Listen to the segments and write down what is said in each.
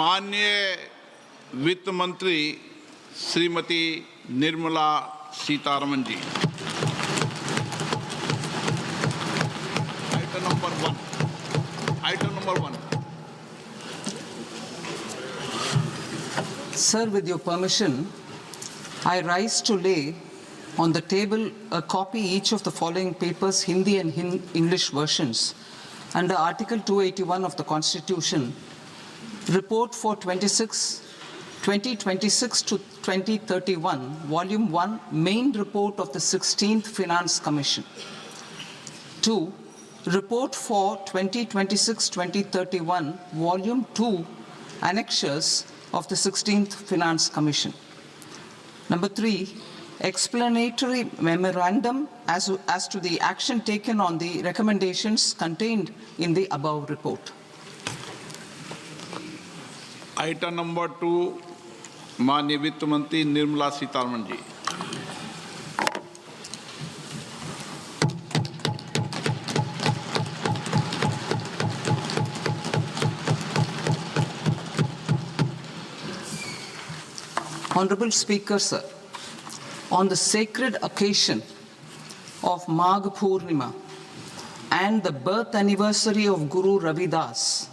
माननीय वित्त मंत्री Shrimati Nirmala Sitharaman ji. Item number 1. Item number 1. Sir, with your permission, I rise to lay on the table a copy each of the following papers, Hindi and English versions, under Article 281 of the Constitution, Report for 2026 to 2031, Volume 1, Main Report of the 16th Finance Commission. 2. Report for 2026-2031, Volume 2, Annexures of the 16th Finance Commission. Number 3, explanatory memorandum as to the action taken on the recommendations contained in the above report. Item number 2, माननीय वित्त मंत्री Nirmala Sitharaman ji. Honorable Speaker, sir, on the sacred occasion of Magh Purnima and the birth anniversary of Guru Ravidas,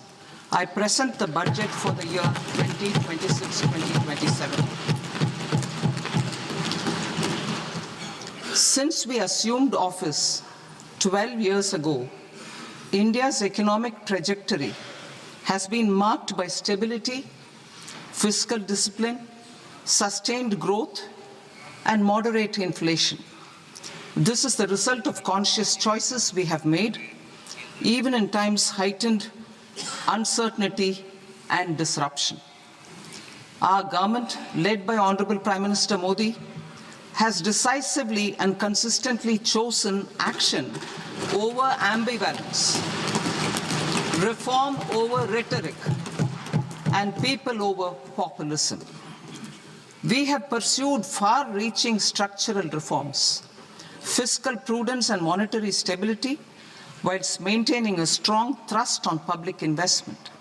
I present the budget for the year 2026-2027. Since we assumed office 12 years ago, India's economic trajectory has been marked by stability, fiscal discipline, sustained growth, and moderate inflation. This is the result of conscious choices we have made, even in times heightened uncertainty and disruption. Our government, led by Honorable Prime Minister Modi, has decisively and consistently chosen action over ambivalence, reform over rhetoric, and people over populism. We have pursued far-reaching structural reforms, fiscal prudence and monetary stability, whilst maintaining a strong thrust on public investment.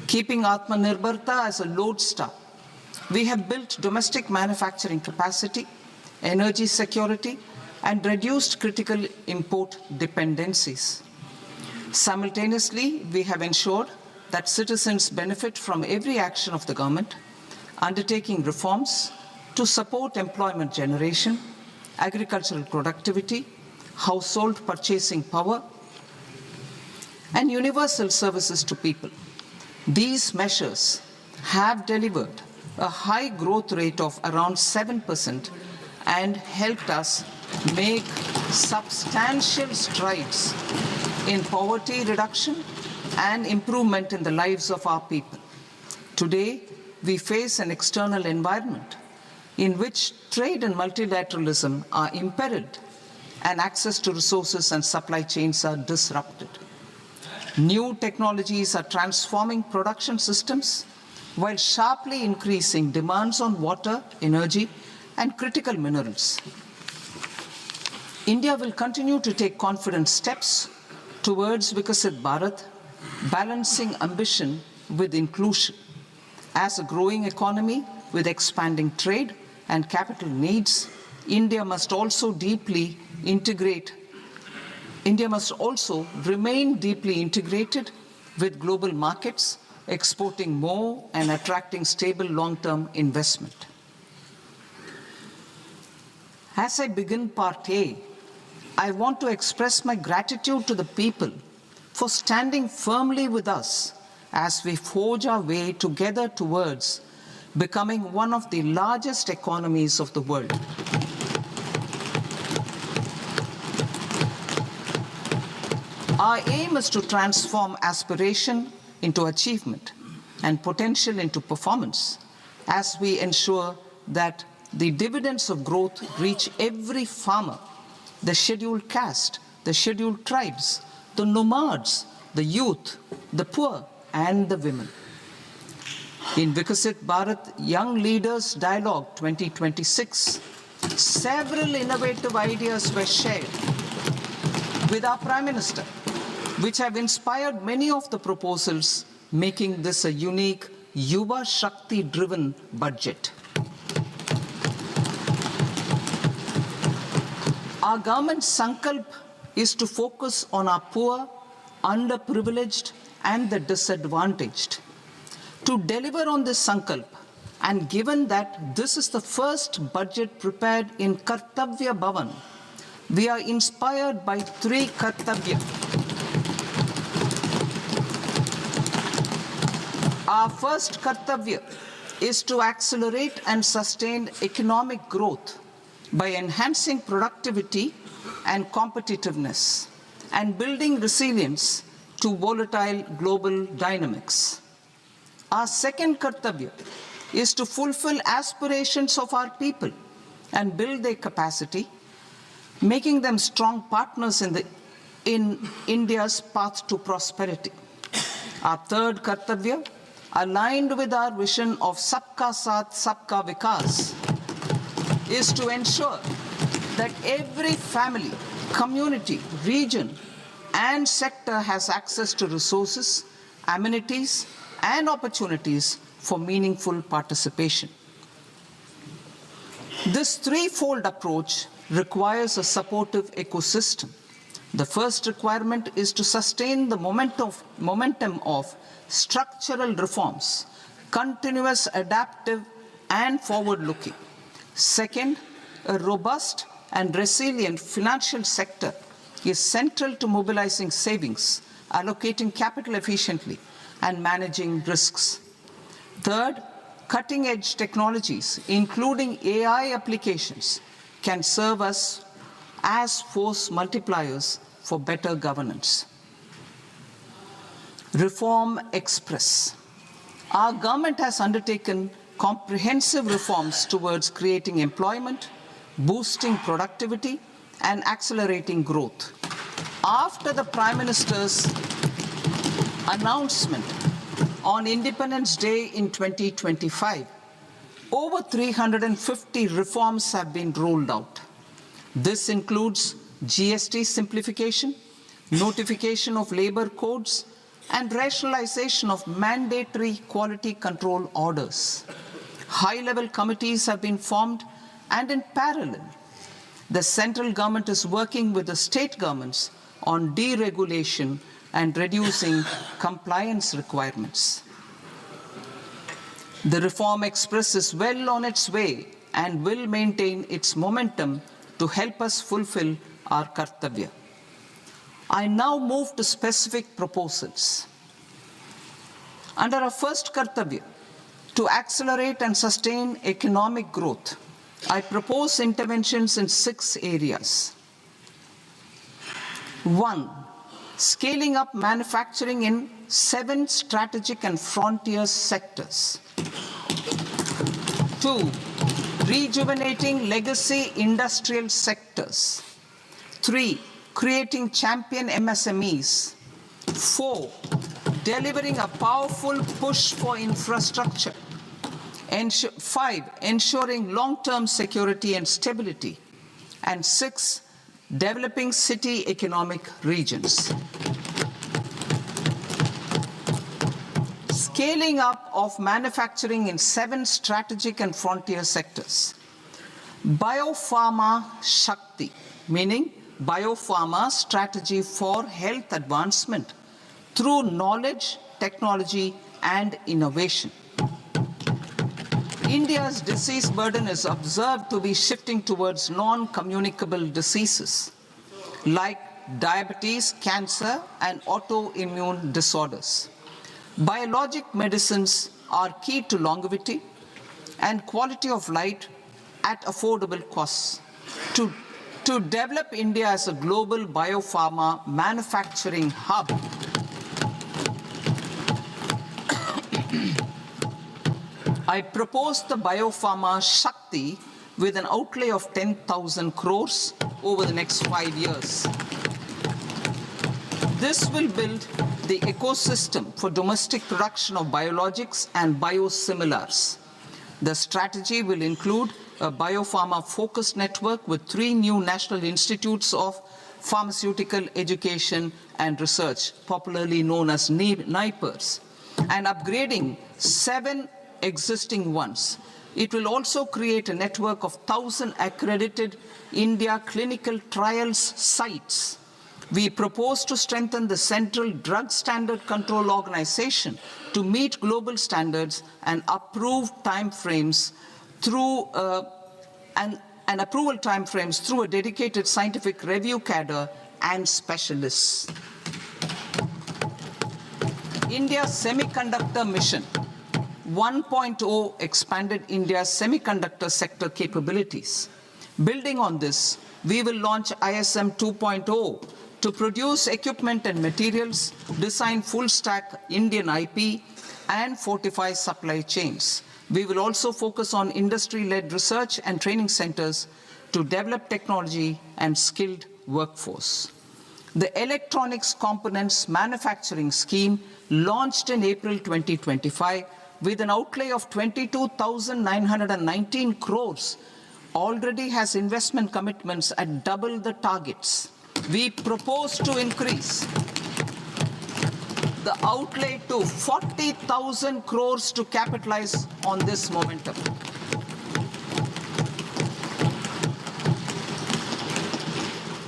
Keeping Atmanirbharta as a lodestar, we have built domestic manufacturing capacity, energy security, and reduced critical import dependencies. Simultaneously, we have ensured that citizens benefit from every action of the government, undertaking reforms to support employment generation, agricultural productivity, household purchasing power, and universal services to people. These measures have delivered a high growth rate of around 7% and helped us make substantial strides in poverty reduction and improvement in the lives of our people. Today, we face an external environment in which trade and multilateralism are imperiled and access to resources and supply chains are disrupted. New technologies are transforming production systems while sharply increasing demands on water, energy, and critical minerals. India will continue to take confident steps towards Viksit Bharat, balancing ambition with inclusion. As a growing economy with expanding trade and capital needs, India must also remain deeply integrated with global markets, exporting more and attracting stable long-term investment. As I begin Part A, I want to express my gratitude to the people for standing firmly with us as we forge our way together towards becoming one of the largest economies of the world. Our aim is to transform aspiration into achievement and potential into performance as we ensure that the dividends of growth reach every farmer, the scheduled caste, the scheduled tribes, the nomads, the youth, the poor, and the women. In Viksit Bharat Young Leaders Dialogue 2026, several innovative ideas were shared with our Prime Minister, which have inspired many of the proposals, making this a unique Yuva Shakti-driven budget. Our government's sankalp is to focus on our poor, underprivileged, and the disadvantaged. To deliver on this sankalp, and given that this is the first budget prepared in Kartavya Bhavan, we are inspired by three Kartavya. Our first Kartavya is to accelerate and sustain economic growth by enhancing productivity and competitiveness and building resilience to volatile global dynamics. Our second Kartavya is to fulfill aspirations of our people and build their capacity, making them strong partners in India's path to prosperity. Our third Kartavya, aligned with our vision of Sabka Saath, Sabka Vikas, is to ensure that every family, community, region, and sector has access to resources, amenities, and opportunities for meaningful participation. This threefold approach requires a supportive ecosystem. The first requirement is to sustain the momentum of structural reforms, continuous, adaptive, and forward-looking. Second, a robust and resilient financial sector is central to mobilizing savings, allocating capital efficiently, and managing risks. Third, cutting-edge technologies, including AI applications, can serve us as force multipliers for better governance. Reform Express. Our government has undertaken comprehensive reforms towards creating employment, boosting productivity, and accelerating growth. After the Prime Minister's announcement on Independence Day in 2025, over 350 reforms have been rolled out. This includes GST simplification, notification of labor codes, and rationalization of mandatory quality control orders. High-level committees have been formed, and in parallel, the central government is working with the state governments on deregulation and reducing compliance requirements. The Reform Express is well on its way and will maintain its momentum to help us fulfill our Kartavya. I now move to specific proposals. Under our first Kartavya, to accelerate and sustain economic growth, I propose interventions in 6 areas. 1. Scaling up manufacturing in 7 strategic and frontier sectors. 2. Rejuvenating legacy industrial sectors. 3. Creating champion MSMEs. 4. Delivering a powerful push for infrastructure. 5. Ensuring long-term security and stability. And 6. Developing city economic regions. Scaling up of manufacturing in 7 strategic and frontier sectors. Biopharma Shakti, meaning biopharma strategy for health advancement through knowledge, technology, and innovation. India's disease burden is observed to be shifting towards non-communicable diseases like diabetes, cancer, and autoimmune disorders. Biologic medicines are key to longevity and quality of life at affordable costs. To develop India as a global biopharma manufacturing hub, I propose the Biopharma Shakti with an outlay of 10,000 crores over the next 5 years. This will build the ecosystem for domestic production of biologics and biosimilars. The strategy will include a biopharma-focused network with 3 new national institutes of pharmaceutical education and research, popularly known as NIPERS, and upgrading 7 existing ones. It will also create a network of 1,000 accredited India clinical trials sites. We propose to strengthen the Central Drug Standard Control Organization to meet global standards and approve timeframes through and approval timeframes through a dedicated scientific review cadre and specialists. India's Semiconductor Mission 1.0 expanded India's semiconductor sector capabilities. Building on this, we will launch ISM 2.0 to produce equipment and materials, design full-stack Indian IP, and fortify supply chains. We will also focus on industry-led research and training centers to develop technology and skilled workforce. The Electronics Components Manufacturing Scheme, launched in April 2025 with an outlay of 22,919 crores, already has investment commitments at double the targets. We propose to increase the outlay to 40,000 crores to capitalize on this momentum.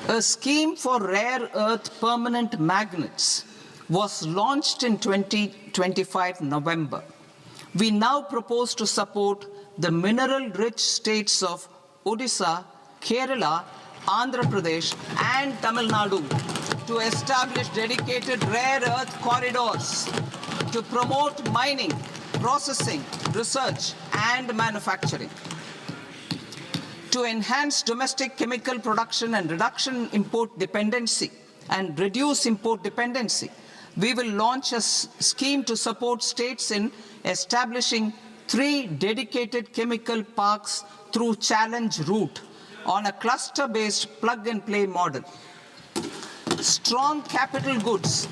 A scheme for rare earth permanent magnets was launched in 2025 November. We now propose to support the mineral-rich states of Odisha, Kerala, Andhra Pradesh, and Tamil Nadu to establish dedicated rare earth corridors to promote mining, processing, research, and manufacturing. To enhance domestic chemical production and reduce import dependency, we will launch a scheme to support states in establishing 3 dedicated chemical parks through challenge route on a cluster-based plug-and-play model. Strong capital goods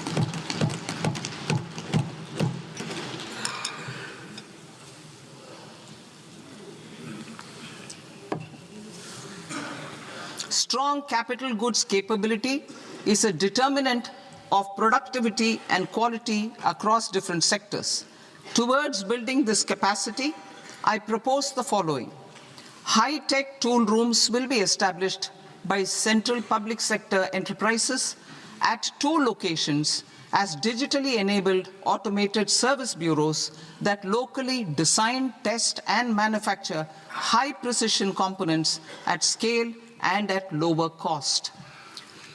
Strong capital goods capability is a determinant of productivity and quality across different sectors. Towards building this capacity, I propose the following. High-tech tool rooms will be established by central public sector enterprises at 2 locations as digitally enabled automated service bureaus that locally design, test, and manufacture high-precision components at scale and at lower cost.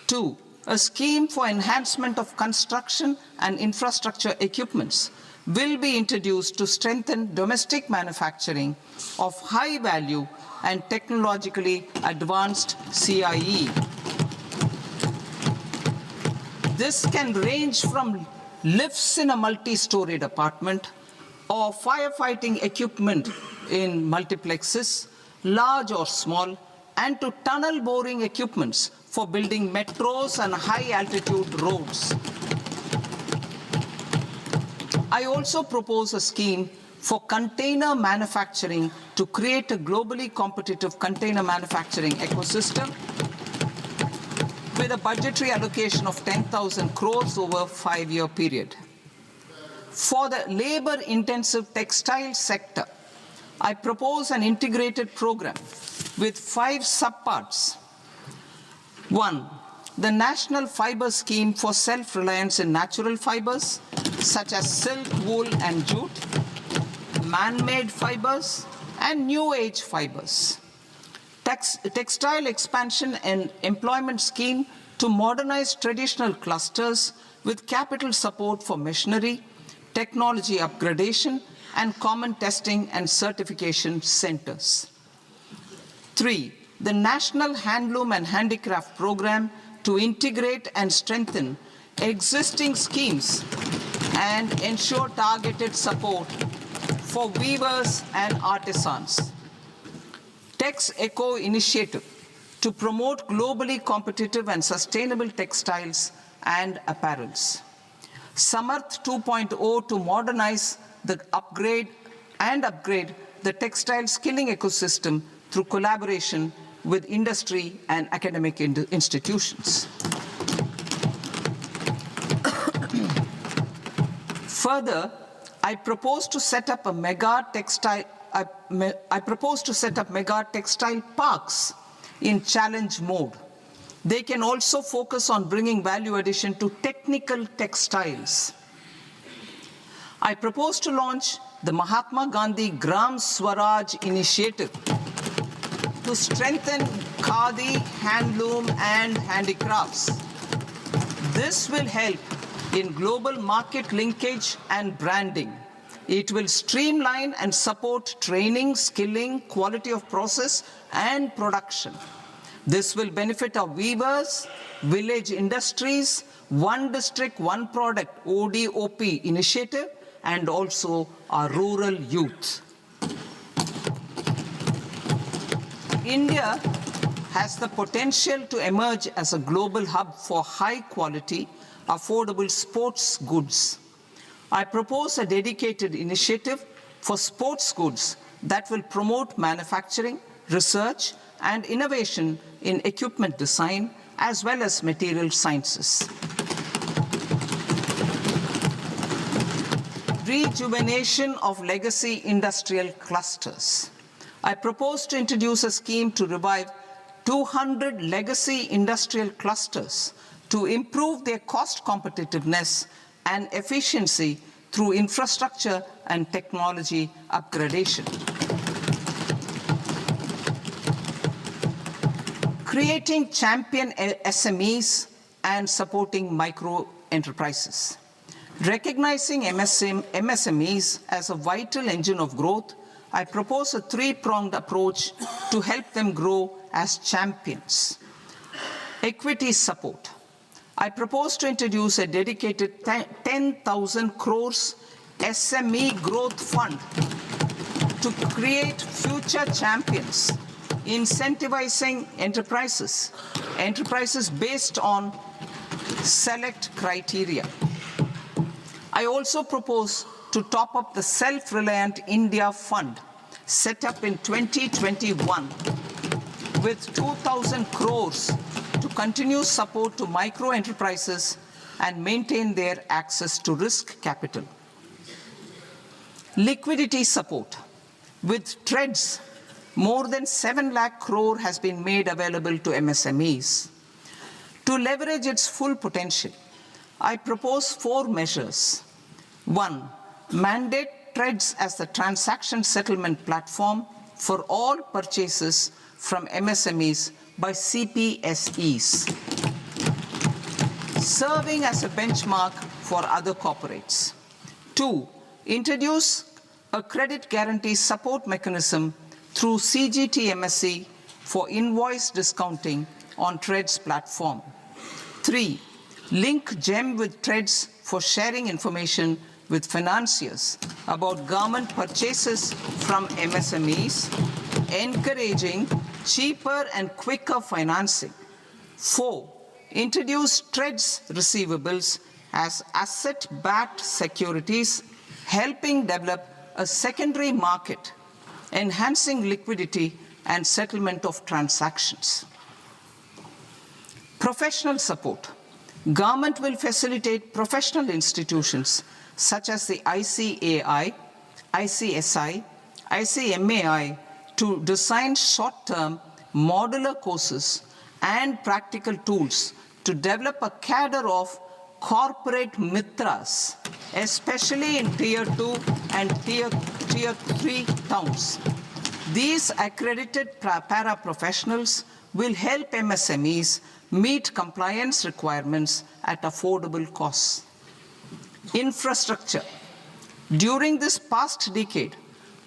2, a scheme for enhancement of construction and infrastructure equipments will be introduced to strengthen domestic manufacturing of high value and technologically advanced CIE. This can range from lifts in a multi-storied apartment or firefighting equipment in multiplexes, large or small, and to tunnel boring equipments for building metros and high-altitude roads. I also propose a scheme for container manufacturing to create a globally competitive container manufacturing ecosystem with a budgetary allocation of 10,000 crores over a 5-year period. For the labor-intensive textile sector, I propose an integrated program with 5 subparts. 1, the National Fiber Scheme for self-reliance in natural fibers, such as silk, wool, and jute, man-made fibers, and new-age fibers. Textile expansion and employment scheme to modernize traditional clusters with capital support for machinery, technology upgradation, and common testing and certification centers. 3, the National Handloom and Handicraft Program to integrate and strengthen existing schemes and ensure targeted support for weavers and artisans. Tex Eco Initiative to promote globally competitive and sustainable textiles and apparels. Samarth 2.0 to modernize the upgrade the textile skilling ecosystem through collaboration with industry and academic institutions. Further, I propose to set up mega textile parks in challenge mode. They can also focus on bringing value addition to technical textiles. I propose to launch the Mahatma Gandhi Gram Swaraj initiative to strengthen khadi, handloom, and handicrafts. This will help in global market linkage and branding. It will streamline and support training, skilling, quality of process, and production. This will benefit our weavers, village industries, one district, one product, ODOP initiative, and also our rural youth. India has the potential to emerge as a global hub for high-quality, affordable sports goods. I propose a dedicated initiative for sports goods that will promote manufacturing, research, and innovation in equipment design, as well as material sciences. Rejuvenation of legacy industrial clusters. I propose to introduce a scheme to revive 200 legacy industrial clusters to improve their cost competitiveness and efficiency through infrastructure and technology upgradation. Creating champion SMEs and supporting micro enterprises. Recognizing MSMEs as a vital engine of growth, I propose a three-pronged approach to help them grow as champions. Equity support. I propose to introduce a dedicated 10,000 crores SME growth fund to create future champions, incentivizing enterprises based on select criteria. I also propose to top up the Self-Reliant India Fund set up in 2021 with 2,000 crores to continue support to micro enterprises and maintain their access to risk capital. Liquidity support. With TREDS, more than 7 lakh crore has been made available to MSMEs. To leverage its full potential, I propose 4 measures. 1. Mandate TREDS as the transaction settlement platform for all purchases from MSMEs by CPSEs, serving as a benchmark for other corporates. 2. Introduce a credit guarantee support mechanism through CGTMSE for invoice discounting on TREDS platform. 3. Link GEM with TREDS for sharing information with financiers about government purchases from MSMEs, encouraging cheaper and quicker financing. 4. Introduce TREDS receivables as asset-backed securities, helping develop a secondary market, enhancing liquidity and settlement of transactions. Professional support. Government will facilitate professional institutions such as the ICAI, ICSI, ICMAI to design short-term modular courses and practical tools to develop a cadre of corporate mitras, especially in Tier 2 and Tier 3 towns. These accredited para-professionals will help MSMEs meet compliance requirements at affordable costs. Infrastructure. During this past decade,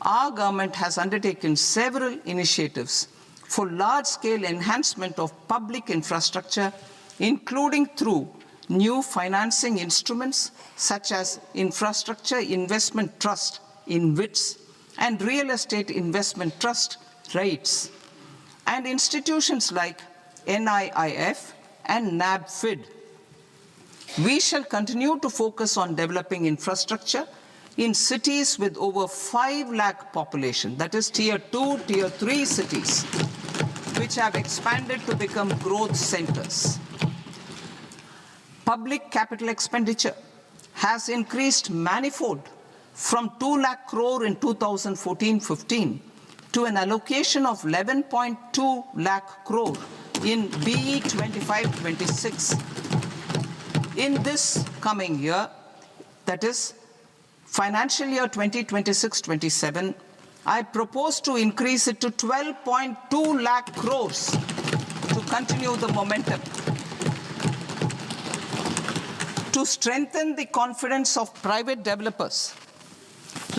our government has undertaken several initiatives for large-scale enhancement of public infrastructure, including through new financing instruments such as Infrastructure Investment Trust (InvITs) and Real Estate Investment Trust (REITs), and institutions like NIIF and NABFID. We shall continue to focus on developing infrastructure in cities with over 5 lakh population, that is Tier 2, Tier 3 cities, which have expanded to become growth centers. Public capital expenditure has increased manifold from 2 lakh crore in 2014-15 to an allocation of 11.2 lakh crore in BE 25-26. In this coming year, that is financial year 2026-27, I propose to increase it to 12.2 lakh crores to continue the momentum. To strengthen the confidence of private developers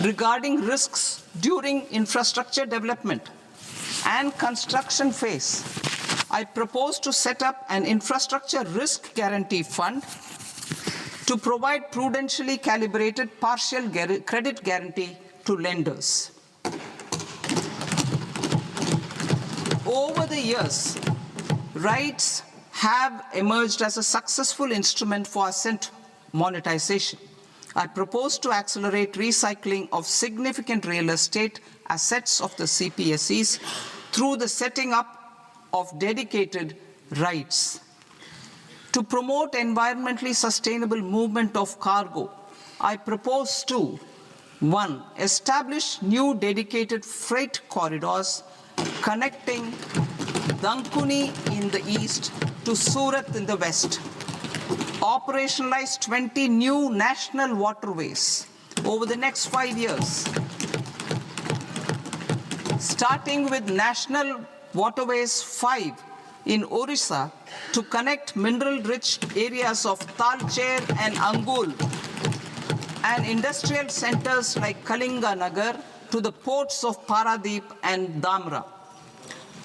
regarding risks during infrastructure development and construction phase, I propose to set up an infrastructure risk guarantee fund to provide prudentially calibrated partial credit guarantee to lenders. Over the years, RITES have emerged as a successful instrument for asset monetization. I propose to accelerate recycling of significant real estate assets of the CPSEs through the setting up of dedicated RITES. To promote environmentally sustainable movement of cargo, I propose to 1. Establish new dedicated freight corridors connecting Dankuni in the east to Surat in the west. Operationalize 20 new national waterways over the next 5 years, starting with National Waterways 5 in Orissa to connect mineral-rich areas of Talcher and Angul and industrial centers like Kalinga Nagar to the ports of Paradeep and Dhamra.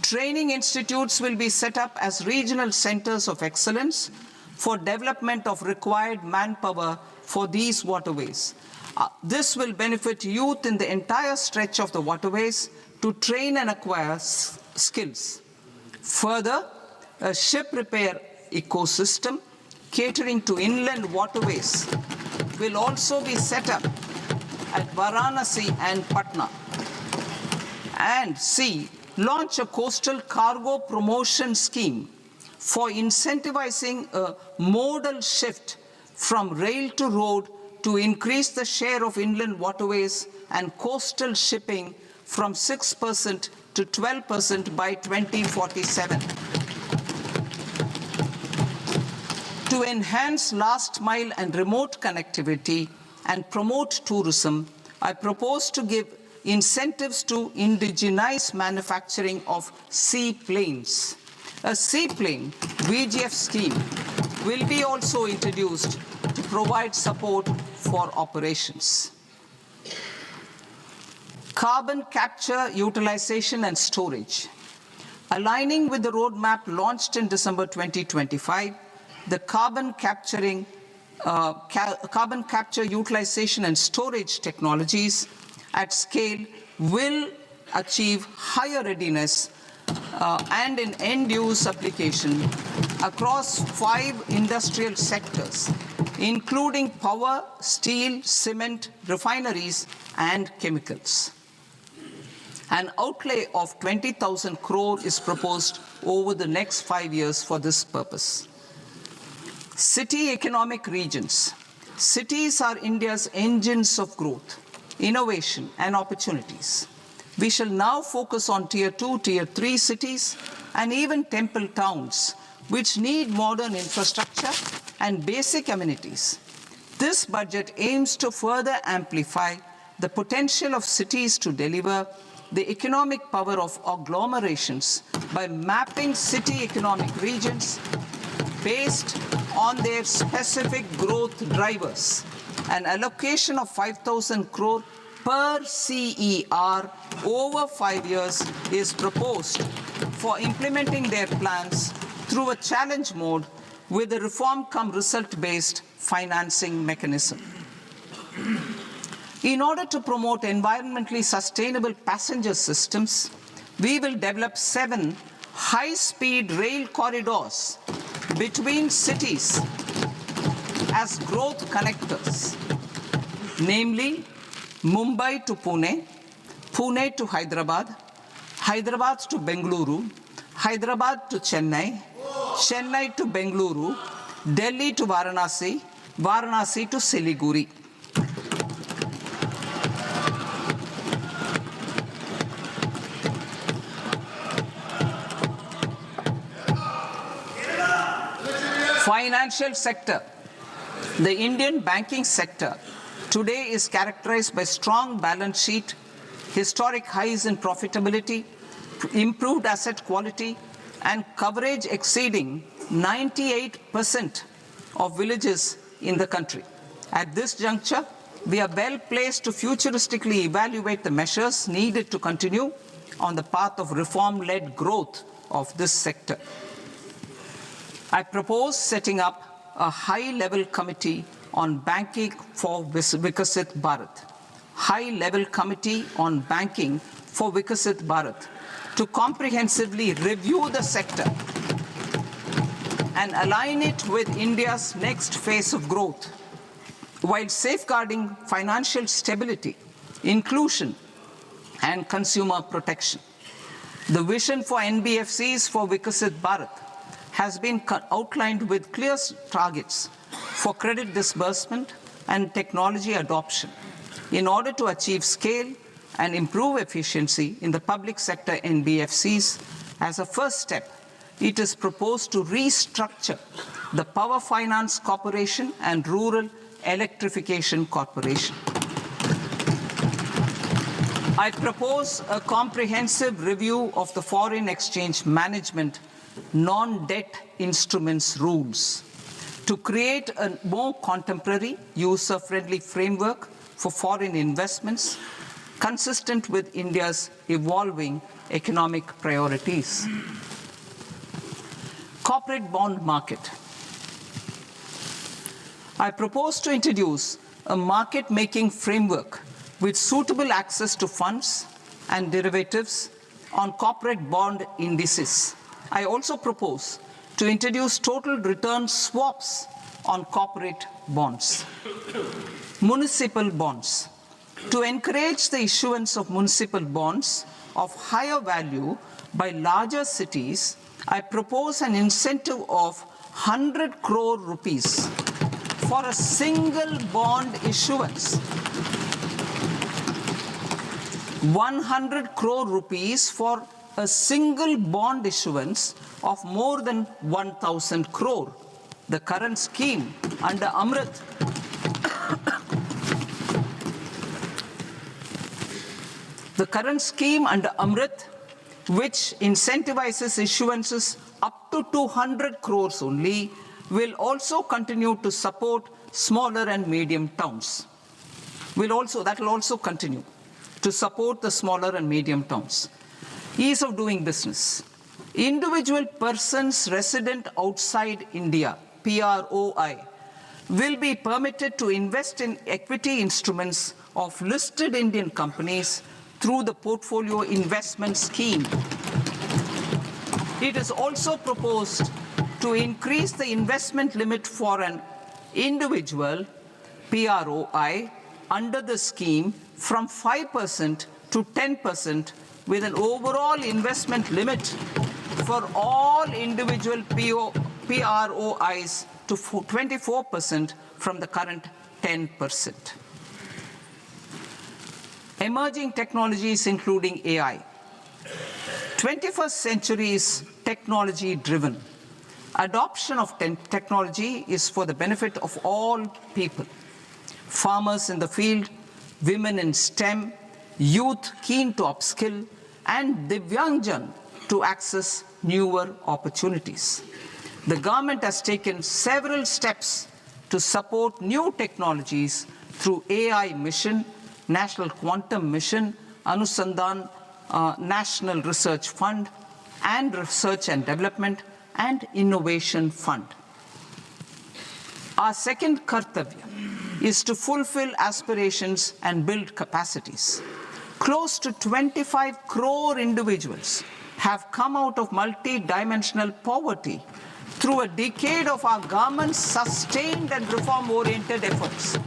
Training institutes will be set up as regional centers of excellence for development of required manpower for these waterways. This will benefit youth in the entire stretch of the waterways to train and acquire skills. Further, a ship repair ecosystem catering to inland waterways will also be set up at Varanasi and Patna. And C, launch a coastal cargo promotion scheme for incentivizing a modal shift from rail to road to increase the share of inland waterways and coastal shipping from 6% to 12% by 2047. To enhance last mile and remote connectivity and promote tourism, I propose to give incentives to indigenize manufacturing of seaplanes. A seaplane VGF scheme will be also introduced to provide support for operations. Carbon capture, utilization and storage. Aligning with the roadmap launched in December 2025, the carbon capture, utilization and storage technologies at scale will achieve higher readiness and in end-use application across 5 industrial sectors, including power, steel, cement, refineries, and chemicals. An outlay of 20,000 crore is proposed over the next 5 years for this purpose. City economic regions. Cities are India's engines of growth, innovation, and opportunities. We shall now focus on Tier 2, Tier 3 cities, and even temple towns, which need modern infrastructure and basic amenities. This budget aims to further amplify the potential of cities to deliver the economic power of agglomerations by mapping city economic regions based on their specific growth drivers. An allocation of 5,000 crore per CER over 5 years is proposed for implementing their plans through a challenge mode with a reform-cum-result-based financing mechanism. In order to promote environmentally sustainable passenger systems, we will develop 7 high-speed rail corridors between cities as growth connectors, namely Mumbai to Pune, Pune to Hyderabad, Hyderabad to Bengaluru, Hyderabad to Chennai, Chennai to Bengaluru, Delhi to Varanasi, Varanasi to Siliguri. Financial sector. The Indian banking sector today is characterized by strong balance sheet, historic highs in profitability, improved asset quality, and coverage exceeding 98% of villages in the country. At this juncture, we are well placed to futuristically evaluate the measures needed to continue on the path of reform-led growth of this sector. I propose setting up a high-level committee on banking for Vikasit Bharat. High-level committee on banking for Vikasit Bharat to comprehensively review the sector and align it with India's next phase of growth, while safeguarding financial stability, inclusion, and consumer protection. The vision for NBFCs for Vikasit Bharat has been outlined with clear targets for credit disbursement and technology adoption in order to achieve scale and improve efficiency in the public sector NBFCs. As a first step, it is proposed to restructure the Power Finance Corporation and Rural Electrification Corporation. I propose a comprehensive review of the foreign exchange management non-debt instruments rules to create a more contemporary, user-friendly framework for foreign investments consistent with India's evolving economic priorities. Corporate bond market. I propose to introduce a market-making framework with suitable access to funds and derivatives on corporate bond indices. I also propose to introduce total return swaps on corporate bonds. Municipal bonds. To encourage the issuance of municipal bonds of higher value by larger cities, I propose an incentive of 100 crore rupees for a single bond issuance. 100 crore rupees for a single bond issuance of more than 1,000 crore. The current scheme under Amrit which incentivizes issuances up to 200 crores only, will also continue to support smaller and medium towns. That will also continue to support the smaller and medium towns. Ease of doing business. Individual persons resident outside India, PROI, will be permitted to invest in equity instruments of listed Indian companies through the Portfolio Investment Scheme. It is also proposed to increase the investment limit for an individual PROI under the scheme from 5% to 10%, with an overall investment limit for all individual PROIs to 24% from the current 10%. Emerging technologies including AI. 21st century is technology-driven. Adoption of technology is for the benefit of all people. Farmers in the field, women in STEM, youth keen to upskill, and Divyangjan to access newer opportunities. The government has taken several steps to support new technologies through AI Mission, National Quantum Mission, Anusandhan National Research Fund, and Research and Development and Innovation Fund. Our second kartavya is to fulfill aspirations and build capacities. Close to 25 crore individuals have come out of multi-dimensional poverty through a decade of our government's sustained and reform-oriented efforts.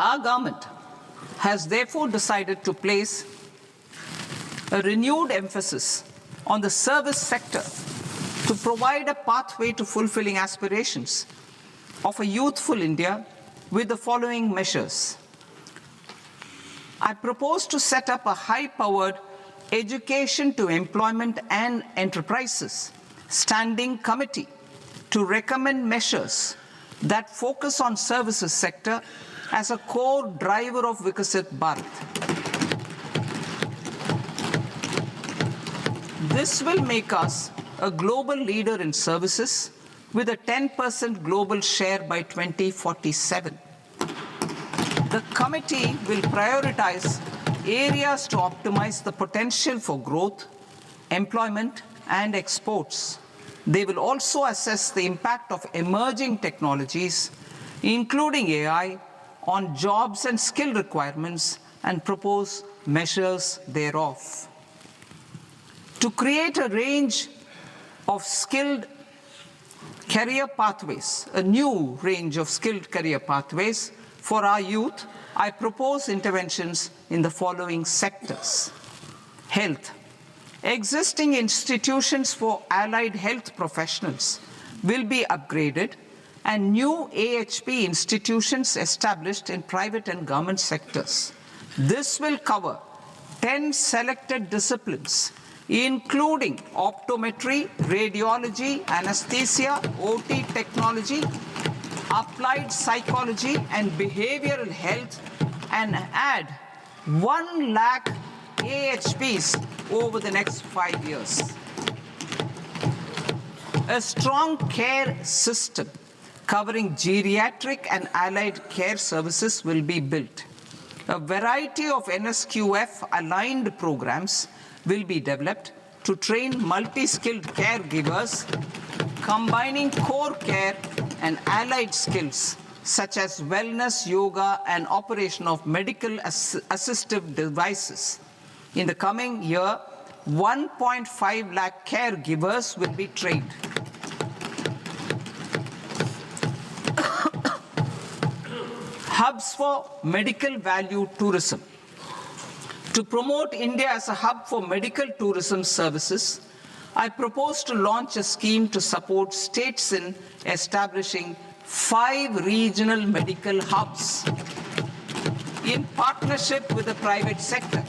Our government has therefore decided to place a renewed emphasis on the service sector to provide a pathway to fulfilling aspirations of a youthful India with the following measures. I propose to set up a high-powered Education to Employment and Enterprises Standing Committee to recommend measures that focus on services sector as a core driver of Viksit Bharat. This will make us a global leader in services with a 10% global share by 2047. The committee will prioritize areas to optimize the potential for growth, employment, and exports. They will also assess the impact of emerging technologies, including AI, on jobs and skill requirements and propose measures thereof. To create a range of skilled career pathways, a new range of skilled career pathways for our youth, I propose interventions in the following sectors. Health. Existing institutions for allied health professionals will be upgraded and new AHP institutions established in private and government sectors. This will cover 10 selected disciplines, including optometry, radiology, anesthesia, OT technology, applied psychology, and behavioral health, and add 1 lakh AHPs over the next 5 years. A strong care system covering geriatric and allied care services will be built. A variety of NSQF-aligned programs will be developed to train multi-skilled caregivers, combining core care and allied skills such as wellness, yoga, and operation of medical assistive devices. In the coming year, 1.5 lakh caregivers will be trained. Hubs for medical value tourism. To promote India as a hub for medical tourism services, I propose to launch a scheme to support states in establishing 5 regional medical hubs in partnership with the private sector.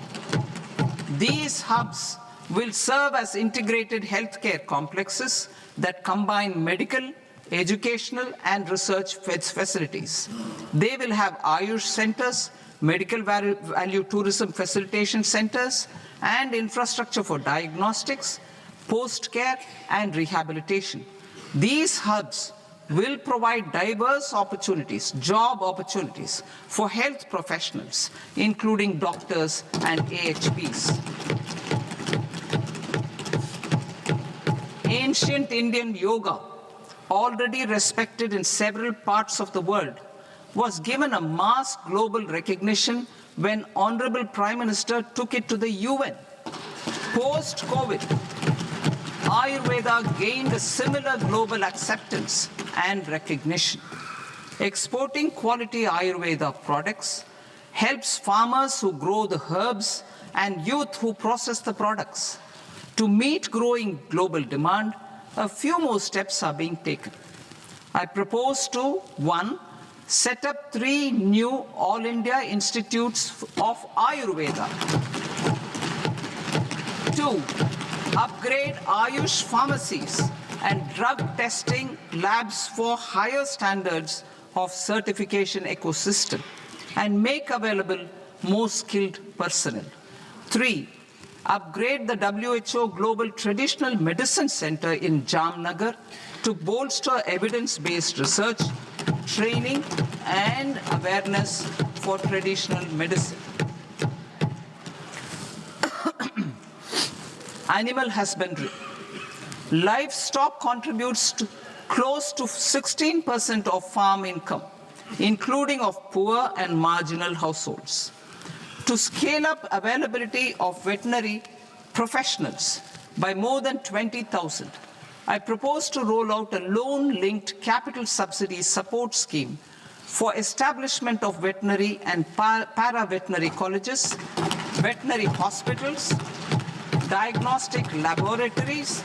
These hubs will serve as integrated healthcare complexes that combine medical, educational, and research facilities. They will have Ayush centers, medical value tourism facilitation centers, and infrastructure for diagnostics, post-care, and rehabilitation. These hubs will provide diverse opportunities, job opportunities for health professionals, including doctors and AHPs. Ancient Indian yoga, already respected in several parts of the world, was given a mass global recognition when Honorable Prime Minister took it to the UN. Post-COVID, Ayurveda gained a similar global acceptance and recognition. Exporting quality Ayurveda products helps farmers who grow the herbs and youth who process the products. To meet growing global demand, a few more steps are being taken. I propose to, 1, set up 3 new All India Institutes of Ayurveda. 2, upgrade Ayush pharmacies and drug testing labs for higher standards of certification ecosystem and make available more skilled personnel. 3, upgrade the WHO Global Traditional Medicine Center in Jamnagar to bolster evidence-based research, training, and awareness for traditional medicine. Animal husbandry. Livestock contributes to close to 16% of farm income, including of poor and marginal households. To scale up availability of veterinary professionals by more than 20,000, I propose to roll out a loan-linked capital subsidy support scheme for establishment of veterinary and para-veterinary colleges, veterinary hospitals, diagnostic laboratories,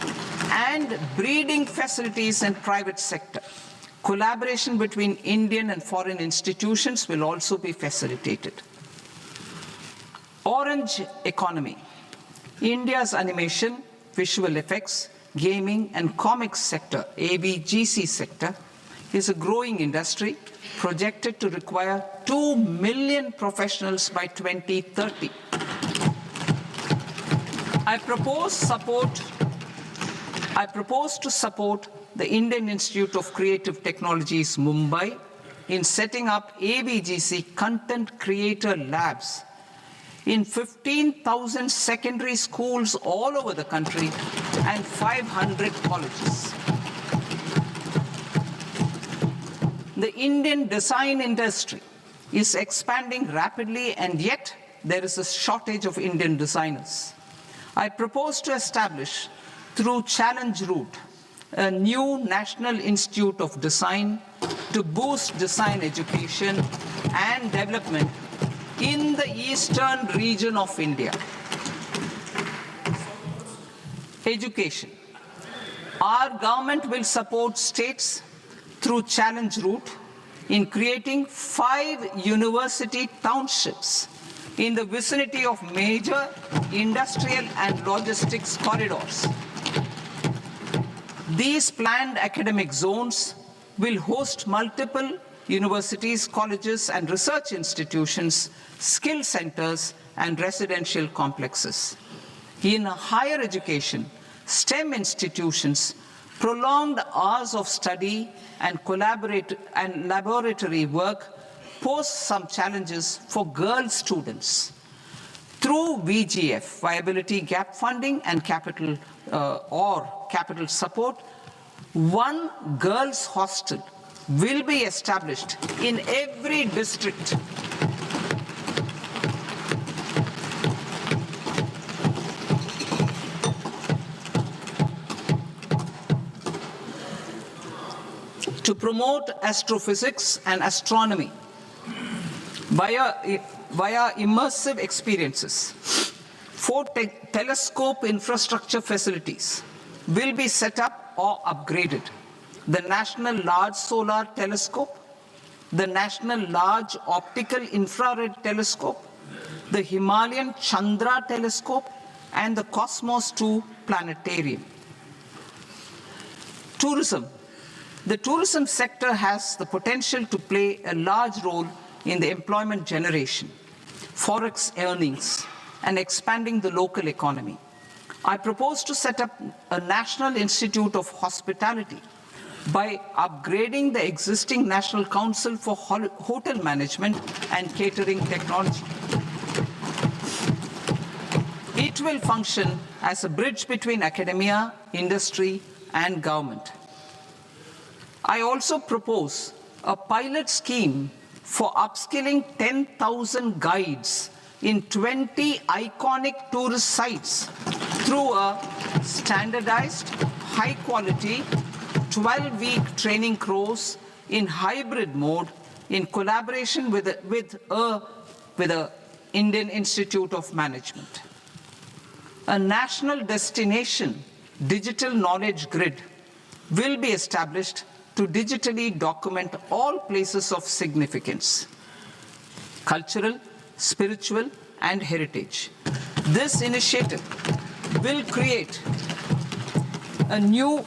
and breeding facilities in private sector. Collaboration between Indian and foreign institutions will also be facilitated. Orange economy. India's animation, visual effects, gaming and comics sector, AVGC sector, is a growing industry projected to require 2 million professionals by 2030. I propose to support the Indian Institute of Creative Technologies, Mumbai, in setting up AVGC content creator labs in 15,000 secondary schools all over the country and 500 colleges. The Indian design industry is expanding rapidly, and yet there is a shortage of Indian designers. I propose to establish, through Challenge Route, a new National Institute of Design to boost design education and development in the eastern region of India. Education. Our government will support states through Challenge Route in creating 5 university townships in the vicinity of major industrial and logistics corridors. These planned academic zones will host multiple universities, colleges, and research institutions, skill centers, and residential complexes. In higher education, STEM institutions, prolonged hours of study and laboratory work pose some challenges for girl students. Through VGF, Viability Gap Funding and capital support, one girls' hostel will be established in every district. To promote astrophysics and astronomy via immersive experiences. 4 telescope infrastructure facilities will be set up or upgraded. The National Large Solar Telescope, the National Large Optical Infrared Telescope, the Himalayan Chandra Telescope, and the Cosmos 2 Planetarium. Tourism. The tourism sector has the potential to play a large role in the employment generation, forex earnings, and expanding the local economy. I propose to set up a National Institute of Hospitality by upgrading the existing National Council for Hotel Management and Catering Technology. It will function as a bridge between academia, industry, and government. I also propose a pilot scheme for upskilling 10,000 guides in 20 iconic tourist sites through a standardized, high-quality, 12-week training course in hybrid mode in collaboration with the Indian Institute of Management. A national destination digital knowledge grid will be established to digitally document all places of significance, cultural, spiritual, and heritage. This initiative will create a new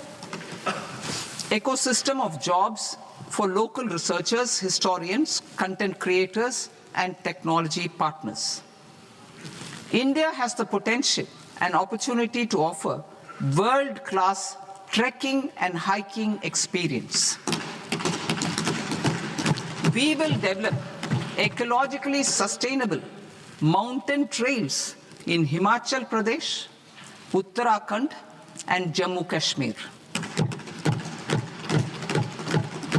ecosystem of jobs for local researchers, historians, content creators, and technology partners. India has the potential and opportunity to offer world-class trekking and hiking experience. We will develop ecologically sustainable mountain trails in Himachal Pradesh, Uttarakhand, and Jammu Kashmir.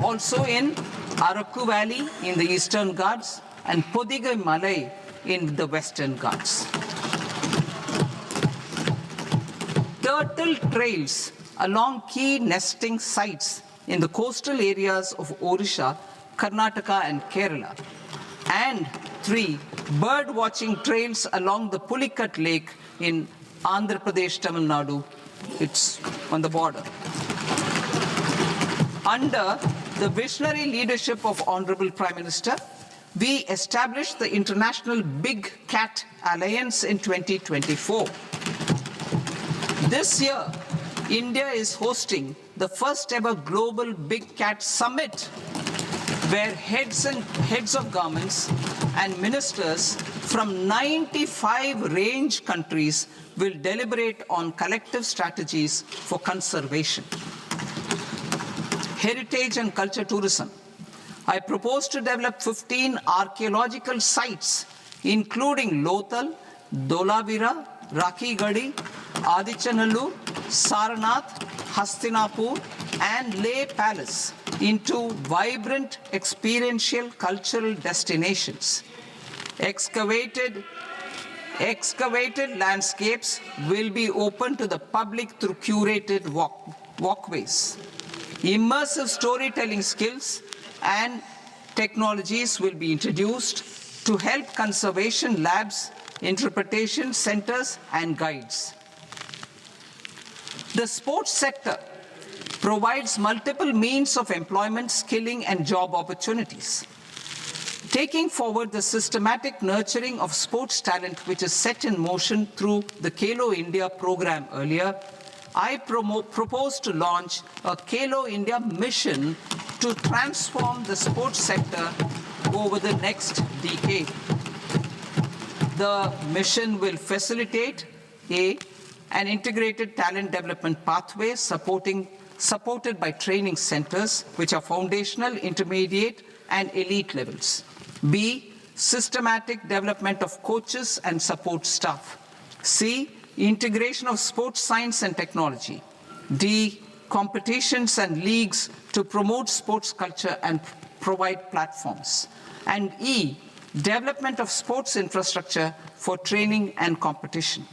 Also in Araku Valley in the Eastern Ghats and Podigai Malai in the Western Ghats. Turtle trails along key nesting sites in the coastal areas of Odisha, Karnataka, and Kerala. And 3 bird watching trails along the Pulikat Lake in Andhra Pradesh, Tamil Nadu. It's on the border. Under the visionary leadership of Honorable Prime Minister, we established the International Big Cat Alliance in 2024. This year, India is hosting the first ever Global Big Cat Summit, where heads of governments and ministers from 95 range countries will deliberate on collective strategies for conservation. Heritage and culture tourism. I propose to develop 15 archaeological sites, including Lothal, Dholavira, Rakhi Gadi, Adichanallur, Saranath, Hastinapur, and Leh Palace into vibrant experiential cultural destinations. Excavated landscapes will be open to the public through curated walkways. Immersive storytelling skills and technologies will be introduced to help conservation labs, interpretation centers, and guides. The sports sector provides multiple means of employment, skilling, and job opportunities. Taking forward the systematic nurturing of sports talent, which is set in motion through the Khelo India program earlier, I propose to launch a Khelo India mission to transform the sports sector over the next decade. The mission will facilitate an integrated talent development pathway supported by training centers, which are foundational, intermediate, and elite levels. B, systematic development of coaches and support staff. C, integration of sports science and technology. D, competitions and leagues to promote sports culture and provide platforms. And E, development of sports infrastructure for training and competition.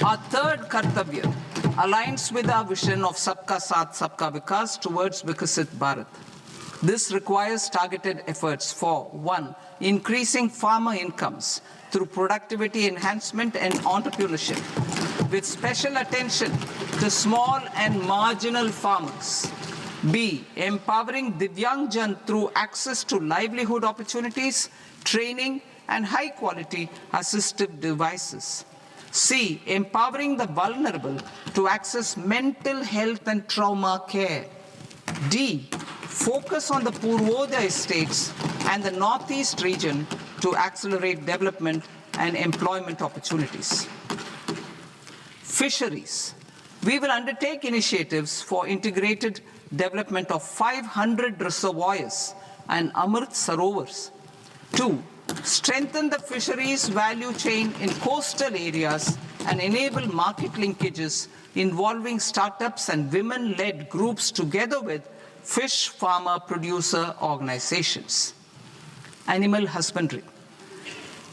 Our third Kartavya aligns with our vision of Sabka Saath, Sabka Vikas towards Vikasit Bharat. This requires targeted efforts for 1, increasing farmer incomes through productivity enhancement and entrepreneurship, with special attention to small and marginal farmers. B, empowering Divyangjan through access to livelihood opportunities, training, and high-quality assistive devices. C, empowering the vulnerable to access mental health and trauma care. D, focus on the Purvodaya states and the Northeast region to accelerate development and employment opportunities. Fisheries. We will undertake initiatives for integrated development of 500 reservoirs and Amrit Sarovars. 2, strengthen the fisheries value chain in coastal areas and enable market linkages involving startups and women-led groups together with fish farmer producer organizations. Animal husbandry.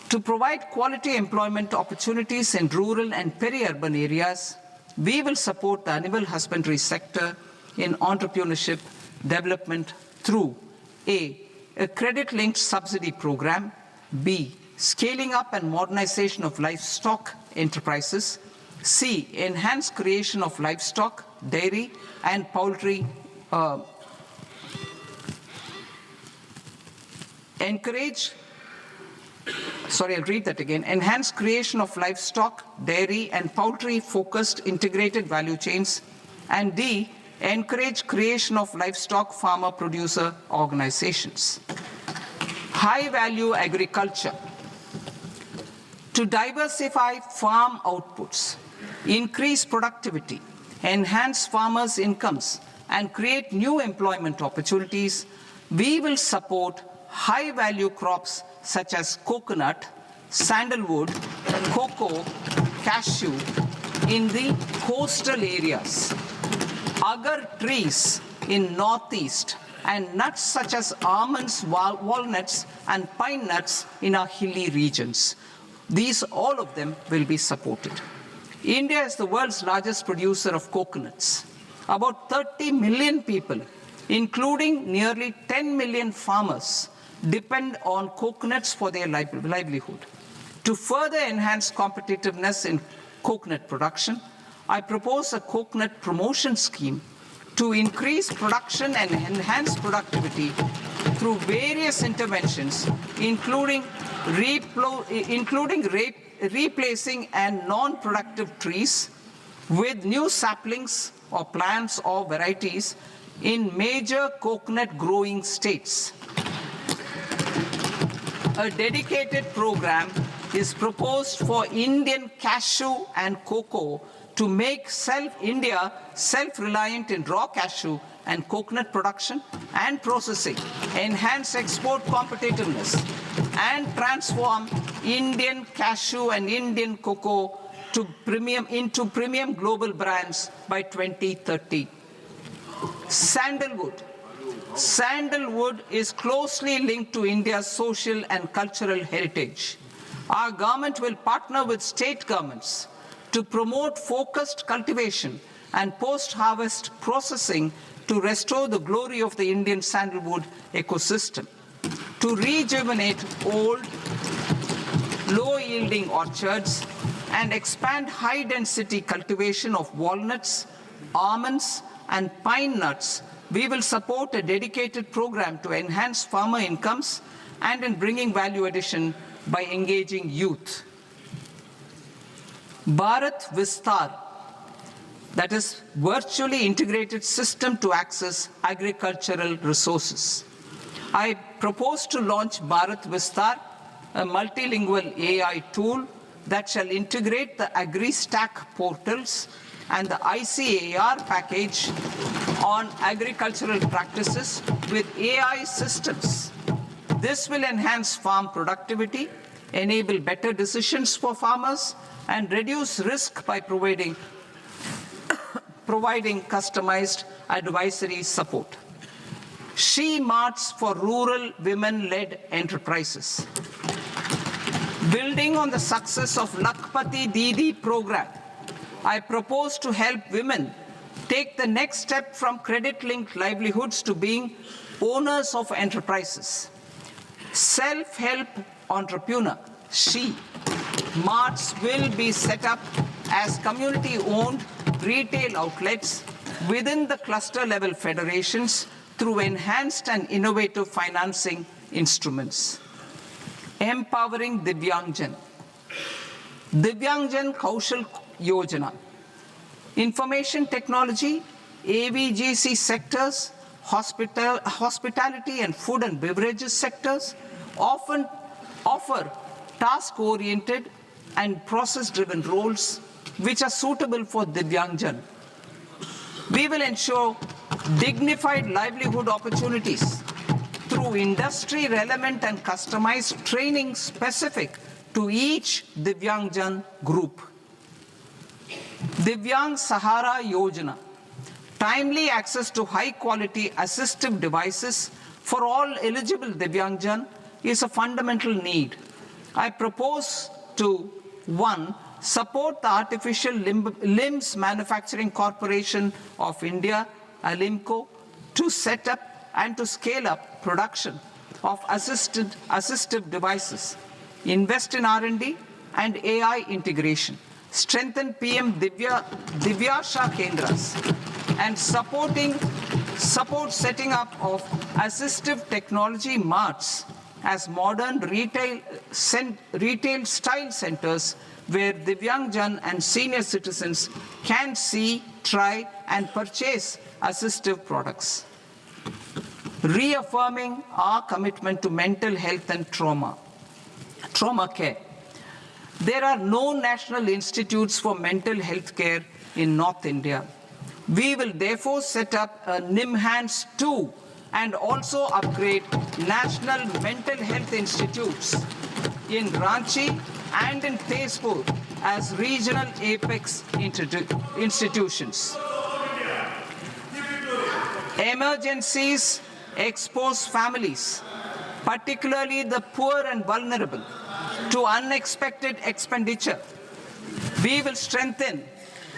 To provide quality employment opportunities in rural and peri-urban areas, we will support the animal husbandry sector in entrepreneurship development through A, credit-linked subsidy program, B, scaling up and modernization of livestock enterprises, C, enhanced creation of livestock, dairy, and poultry, enhanced creation of livestock, dairy, and poultry-focused integrated value chains, and D, encourage creation of livestock farmer-producer organizations. High-value agriculture. To diversify farm outputs, increase productivity, enhance farmers' incomes, and create new employment opportunities, we will support high-value crops such as coconut, sandalwood, cocoa, cashew in the coastal areas, agar trees in Northeast, and nuts such as almonds, walnuts, and pine nuts in our hilly regions. All of them will be supported. India is the world's largest producer of coconuts. About 30 million people, including nearly 10 million farmers, depend on coconuts for their livelihood. To further enhance competitiveness in coconut production, I propose a coconut promotion scheme to increase production and enhance productivity through various interventions, including replacing and non-productive trees with new saplings or plants or varieties in major coconut growing states. A dedicated program is proposed for Indian cashew and cocoa to make India self-reliant in raw cashew and coconut production and processing, enhance export competitiveness, and transform Indian cashew and Indian cocoa into premium global brands by 2030. Sandalwood. Sandalwood is closely linked to India's social and cultural heritage. Our government will partner with state governments to promote focused cultivation and post-harvest processing to restore the glory of the Indian sandalwood ecosystem, to rejuvenate old, low-yielding orchards, and expand high-density cultivation of walnuts, almonds, and pine nuts. We will support a dedicated program to enhance farmer incomes and in bringing value addition by engaging youth. Bharat Vistar, that is virtually integrated system to access agricultural resources. I propose to launch Bharat Vistar, a multilingual AI tool that shall integrate the AgriStack portals and the ICAR package on agricultural practices with AI systems. This will enhance farm productivity, enable better decisions for farmers, and reduce risk by providing customized advisory support. She-Marts for rural women-led enterprises. Building on the success of Lakpati Didi program, I propose to help women take the next step from credit-linked livelihoods to being owners of enterprises. Self-help entrepreneur, She-Marts will be set up as community-owned retail outlets within the cluster-level federations through enhanced and innovative financing instruments. Empowering Divyangjan. Divyangjan Kaushal Yojana. Information technology, AVGC sectors, hospitality and food and beverages sectors often offer task-oriented and process-driven roles which are suitable for Divyangjan. We will ensure dignified livelihood opportunities through industry-relevant and customized training specific to each Divyangjan group. Divyang Sahara Yojana. Timely access to high-quality assistive devices for all eligible Divyangjan is a fundamental need. I propose to, 1, support the Artificial Limbs Manufacturing Corporation of India, ALIMCO, to set up and to scale up production of assistive devices, invest in R&D and AI integration, strengthen PM Divyasha Kendras, and support setting up of assistive technology marts as modern retail style centers where Divyangjan and senior citizens can see, try, and purchase assistive products. Reaffirming our commitment to mental health and trauma care. There are no national institutes for mental health care in North India. We will therefore set up a NIMHANS 2 and also upgrade national mental health institutes in Ranchi and in Tezpur as regional apex institutions. Emergencies expose families, particularly the poor and vulnerable, to unexpected expenditure. We will strengthen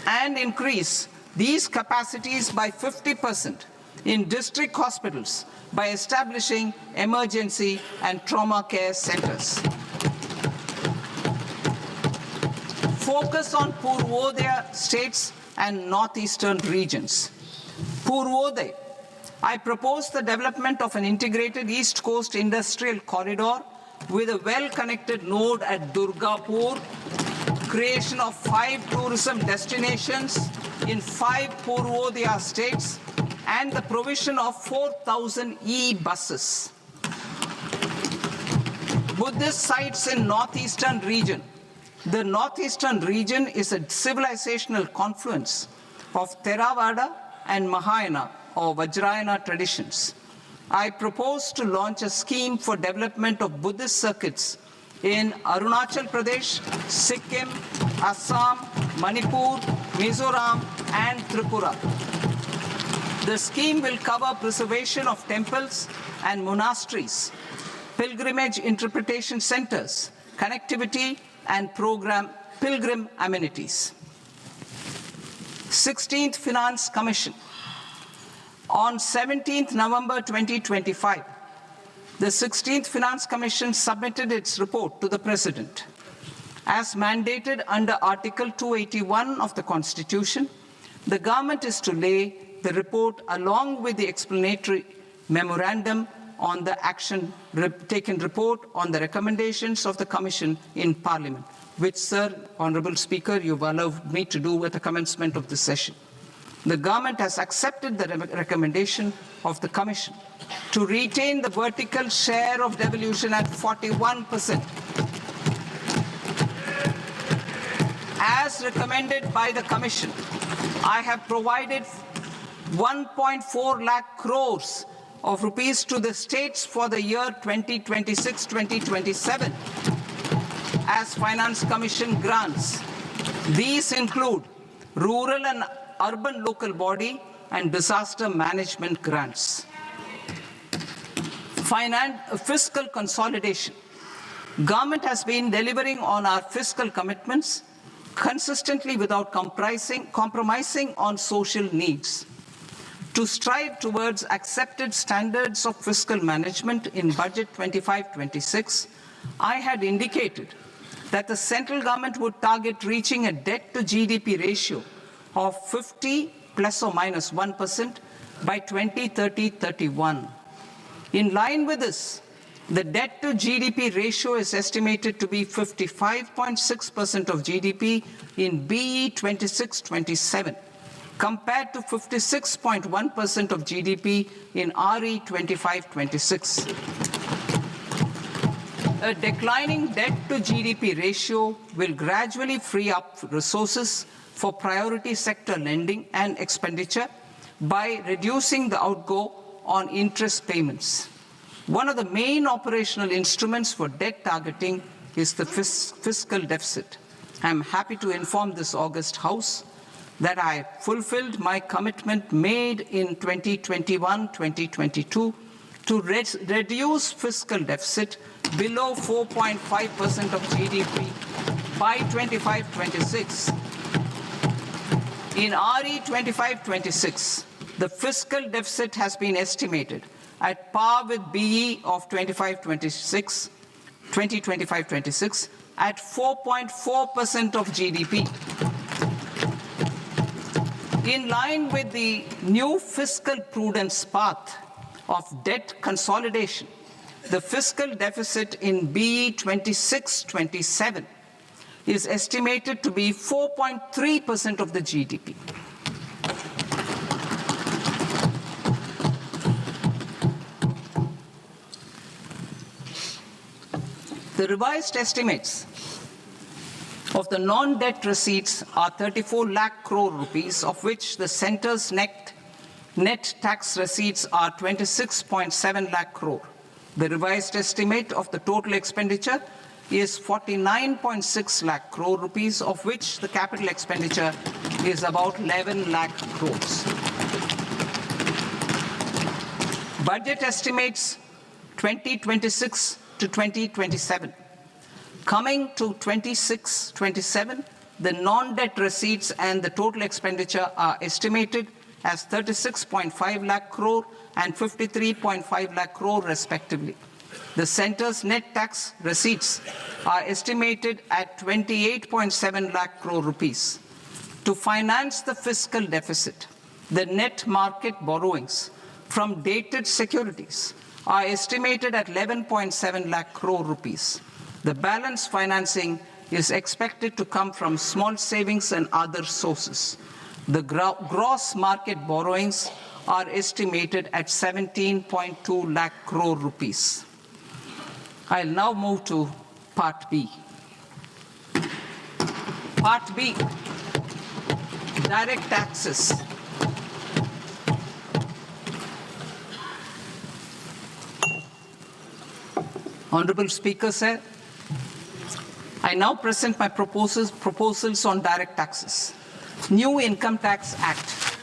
and increase these capacities by 50% in district hospitals by establishing emergency and trauma care centers. Focus on Purvodaya states and northeastern regions. Purvodaya. I propose the development of an integrated East Coast industrial corridor with a well-connected node at Durgapur, creation of 5 tourism destinations in 5 Purvodaya states, and the provision of 4,000 e-buses. Buddhist sites in northeastern region. The northeastern region is a civilizational confluence of Theravada and Mahayana or Vajrayana traditions. I propose to launch a scheme for development of Buddhist circuits in Arunachal Pradesh, Sikkim, Assam, Manipur, Mizoram, and Tripura. The scheme will cover preservation of temples and monasteries, pilgrimage interpretation centers, connectivity, and pilgrim amenities. 16th Finance Commission. On 17th November 2025, the 16th Finance Commission submitted its report to the President. As mandated under Article 281 of the Constitution, the government is to lay the report along with the explanatory memorandum on the action taken report on the recommendations of the Commission in Parliament, which, Sir, Honourable Speaker, you've allowed me to do at the commencement of this session. The government has accepted the recommendation of the Commission to retain the vertical share of devolution at 41%. As recommended by the Commission, I have provided 1.4 lakh crores of rupees to the states for the year 2026-2027 as Finance Commission grants. These include rural and urban local body and disaster management grants. Fiscal consolidation. Government has been delivering on our fiscal commitments consistently without compromising on social needs. To strive towards accepted standards of fiscal management in Budget 25-26, I had indicated that the central government would target reaching a debt-to-GDP ratio of 50 plus or minus 1% by 2030-31. In line with this, the debt-to-GDP ratio is estimated to be 55.6% of GDP in BE 26-27. compared to 56.1% of GDP in RE 25-26. A declining debt-to-GDP ratio will gradually free up resources for priority sector lending and expenditure by reducing the outgo on interest payments. One of the main operational instruments for debt targeting is the fiscal deficit. I am happy to inform this august House that I fulfilled my commitment made in 2021-2022 to reduce fiscal deficit below 4.5% of GDP by 25-26. In RE 25-26, the fiscal deficit has been estimated at par with BE of 2025-26 at 4.4% of GDP. In line with the new fiscal prudence path of debt consolidation, the fiscal deficit in BE 26-27 is estimated to be 4.3% of the GDP. The revised estimates of the non-debt receipts are 34 lakh crore rupees, of which the centre's net tax receipts are 26.7 lakh crore. The revised estimate of the total expenditure is 49.6 lakh crore rupees, of which the capital expenditure is about 11 lakh crores. Budget estimates 2026 to 2027. Coming to 26-27, the non-debt receipts and the total expenditure are estimated as 36.5 lakh crore and 53.5 lakh crore respectively. The centre's net tax receipts are estimated at 28.7 lakh crore rupees. To finance the fiscal deficit, the net market borrowings from dated securities are estimated at 11.7 lakh crore rupees. The balance financing is expected to come from small savings and other sources. The gross market borrowings are estimated at 17.2 lakh crore rupees. I'll now move to Part B. Part B, direct taxes. Honorable Speaker, sir, I now present my proposals on direct taxes. New Income Tax Act.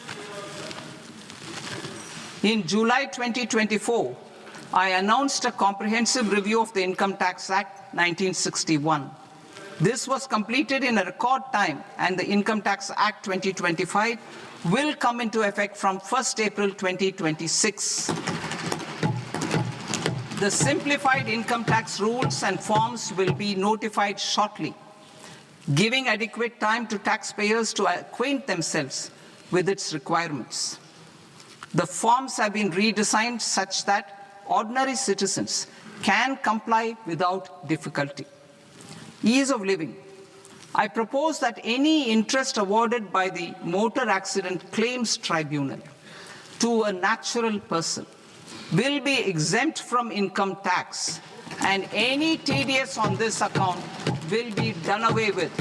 In July 2024, I announced a comprehensive review of the Income Tax Act 1961. This was completed in a record time, and the Income Tax Act 2025 will come into effect from 1st April 2026. The simplified income tax rules and forms will be notified shortly, giving adequate time to taxpayers to acquaint themselves with its requirements. The forms have been redesigned such that ordinary citizens can comply without difficulty. Ease of living. I propose that any interest awarded by the Motor Accident Claims Tribunal to a natural person will be exempt from income tax, and any TDS on this account will be done away with.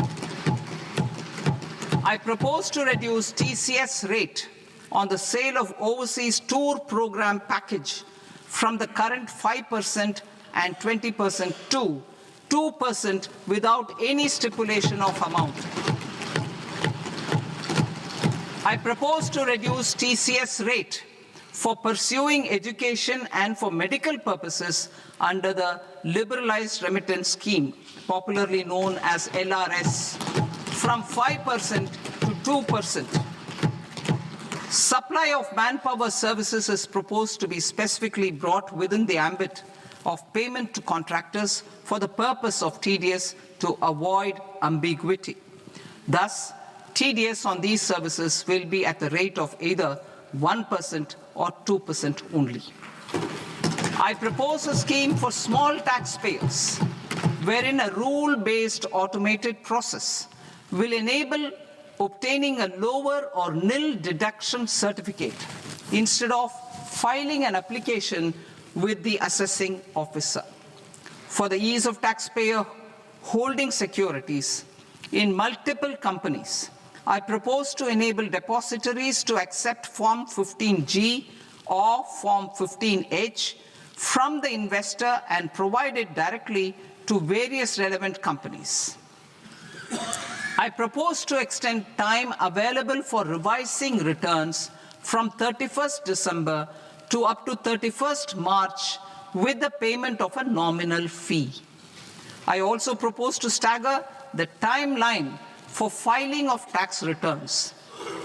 I propose to reduce TCS rate on the sale of overseas tour program package from the current 5% and 20% to 2% without any stipulation of amount. I propose to reduce TCS rate for pursuing education and for medical purposes under the Liberalized Remittance Scheme, popularly known as LRS, from 5% to 2%. Supply of manpower services is proposed to be specifically brought within the ambit of payment to contractors for the purpose of TDS to avoid ambiguity. Thus, TDS on these services will be at the rate of either 1% or 2% only. I propose a scheme for small taxpayers, wherein a rule-based automated process will enable obtaining a lower or nil deduction certificate instead of filing an application with the assessing officer. For the ease of taxpayer holding securities in multiple companies, I propose to enable depositories to accept Form 15G or Form 15H from the investor and provide it directly to various relevant companies. I propose to extend time available for revising returns from 31st December to up to 31st March with the payment of a nominal fee. I also propose to stagger the timeline for filing of tax returns.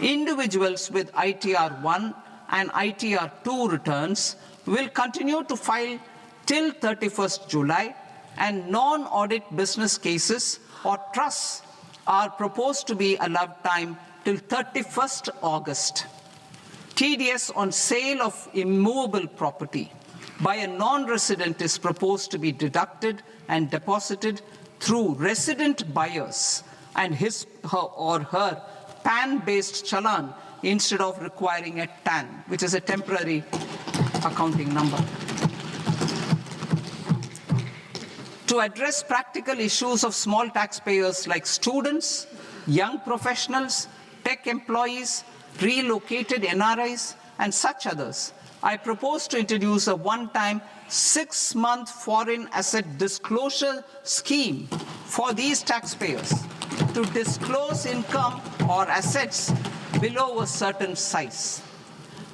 Individuals with ITR 1 and ITR 2 returns will continue to file till 31st July, and non-audit business cases or trusts are proposed to be allowed time till 31st August. TDS on sale of immovable property by a non-resident is proposed to be deducted and deposited through resident buyers and his or her PAN-based challan instead of requiring a TAN, which is a temporary accounting number. To address practical issues of small taxpayers like students, young professionals, tech employees, relocated NRIs, and such others, I propose to introduce a one-time 6-month foreign asset disclosure scheme for these taxpayers to disclose income or assets below a certain size.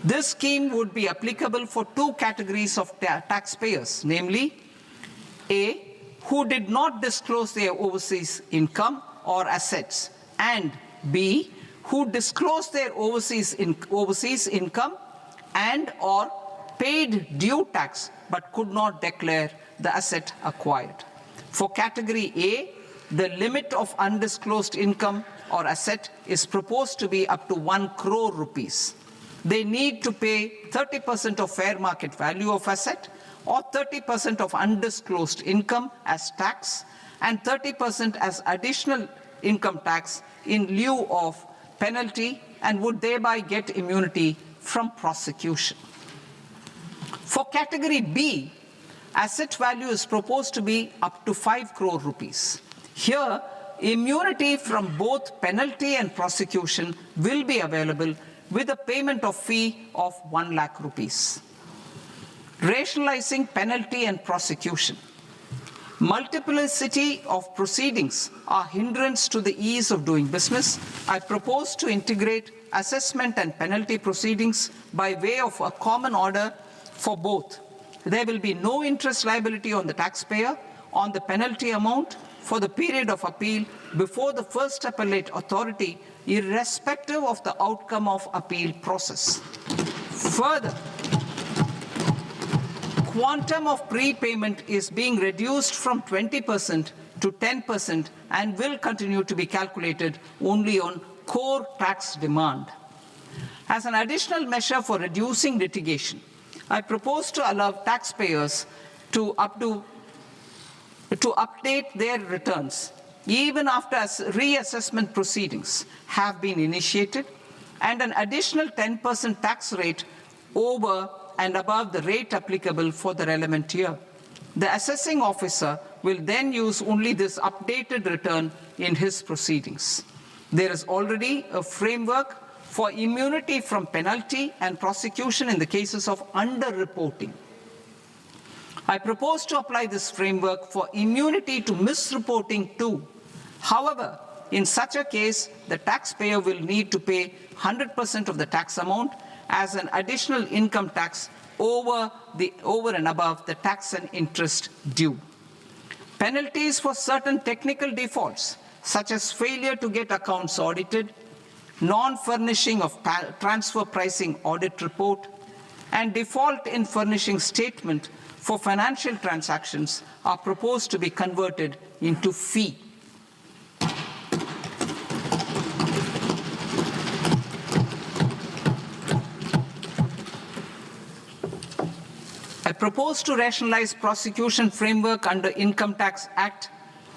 This scheme would be applicable for two categories of taxpayers, namely, A, who did not disclose their overseas income or assets, and B, who disclosed their overseas income and or paid due tax but could not declare the asset acquired. For category A, the limit of undisclosed income or asset is proposed to be up to 1 crore rupees. they need to pay 30% of fair market value of asset or 30% of undisclosed income as tax and 30% as additional income tax in lieu of penalty and would thereby get immunity from prosecution. For category B, asset value is proposed to be up to 5 crore rupees. Here, immunity from both penalty and prosecution will be available with a payment of fee of 1 lakh rupees. Rationalizing penalty and prosecution. Multiplicity of proceedings are hindrance to the ease of doing business. I propose to integrate assessment and penalty proceedings by way of a common order for both. There will be no interest liability on the taxpayer on the penalty amount for the period of appeal before the first appellate authority, irrespective of the outcome of appeal process. Further, quantum of prepayment is being reduced from 20% to 10% and will continue to be calculated only on core tax demand. As an additional measure for reducing litigation, I propose to allow taxpayers to update their returns even after reassessment proceedings have been initiated and an additional 10% tax rate over and above the rate applicable for the relevant year. The assessing officer will then use only this updated return in his proceedings. There is already a framework for immunity from penalty and prosecution in the cases of underreporting. I propose to apply this framework for immunity to misreporting too. However, in such a case, the taxpayer will need to pay 100% of the tax amount as an additional income tax over and above the tax and interest due. Penalties for certain technical defaults, such as failure to get accounts audited, non-furnishing of transfer pricing audit report, and default in furnishing statement for financial transactions are proposed to be converted into fee. I propose to rationalize prosecution framework under Income Tax Act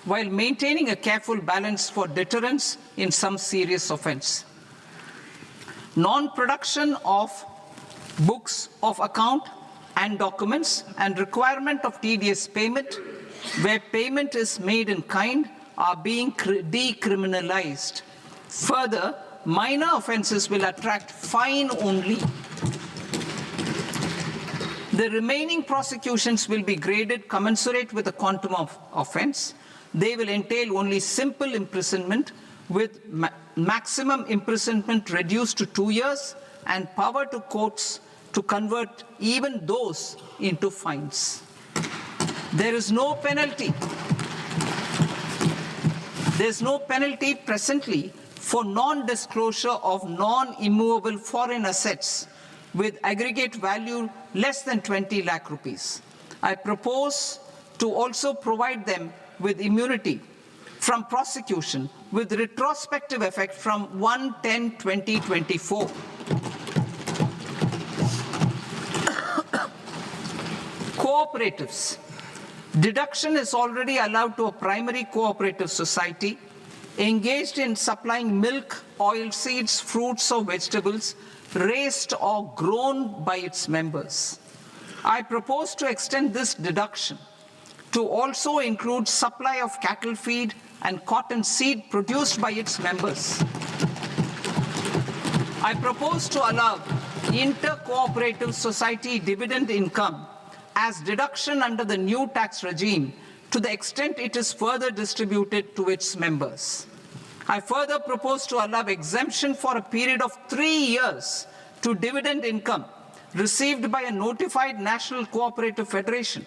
while maintaining a careful balance for deterrence in some serious offense. Non-production of books of account and documents and requirement of TDS payment where payment is made in kind are being decriminalized. Further, minor offenses will attract fine only. The remaining prosecutions will be graded commensurate with the quantum of offense. They will entail only simple imprisonment with maximum imprisonment reduced to 2 years and power to courts to convert even those into fines. There is no penalty. There's no penalty presently for non-disclosure of non-immovable foreign assets with aggregate value less than 20 lakh rupees. I propose to also provide them with immunity from prosecution with retrospective effect from 1/10/2024. Cooperatives. Deduction is already allowed to a primary cooperative society engaged in supplying milk, oilseeds, fruits or vegetables raised or grown by its members. I propose to extend this deduction to also include supply of cattle feed and cotton seed produced by its members. I propose to allow inter-cooperative society dividend income as deduction under the new tax regime to the extent it is further distributed to its members. I further propose to allow exemption for a period of 3 years to dividend income received by a notified national cooperative federation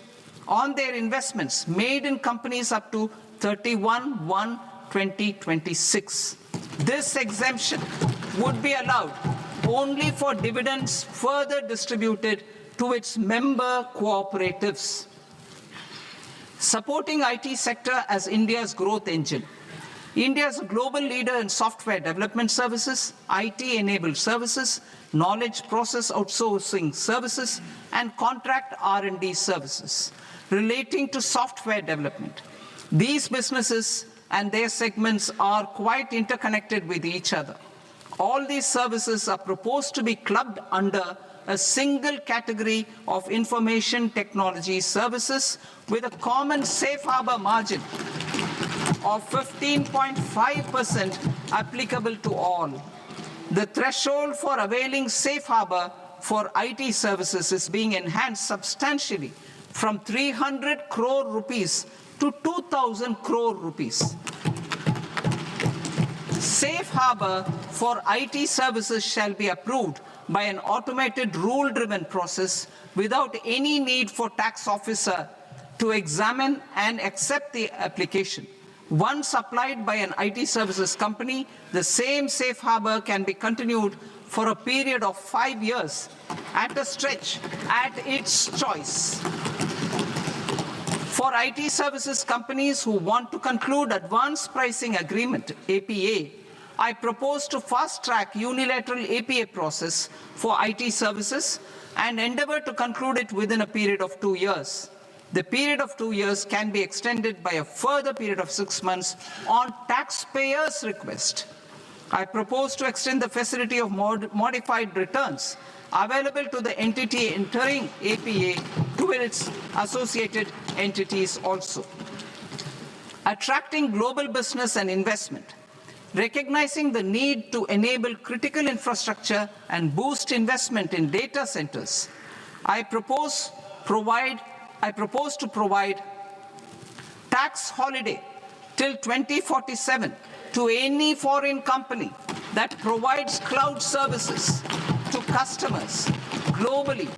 on their investments made in companies up to 31/1/2026. This exemption would be allowed only for dividends further distributed to its member cooperatives. Supporting IT sector as India's growth engine. India is a global leader in software development services, IT-enabled services, knowledge process outsourcing services, and contract R&D services relating to software development. These businesses and their segments are quite interconnected with each other. All these services are proposed to be clubbed under a single category of information technology services with a common safe harbor margin of 15.5% applicable to all. The threshold for availing safe harbor for IT services is being enhanced substantially from 300 crore rupees to 2,000 crore rupees. Safe harbor for IT services shall be approved by an automated rule-driven process without any need for tax officer to examine and accept the application. Once applied by an IT services company, the same safe harbor can be continued for a period of 5 years at a stretch at its choice. For IT services companies who want to conclude advanced pricing agreement, APA, I propose to fast-track unilateral APA process for IT services and endeavor to conclude it within a period of 2 years. The period of 2 years can be extended by a further period of 6 months on taxpayers' request. I propose to extend the facility of modified returns available to the entity entering APA to its associated entities also. Attracting global business and investment. Recognizing the need to enable critical infrastructure and boost investment in data centers, I propose to provide tax holiday till 2047 to any foreign company that provides cloud services to customers globally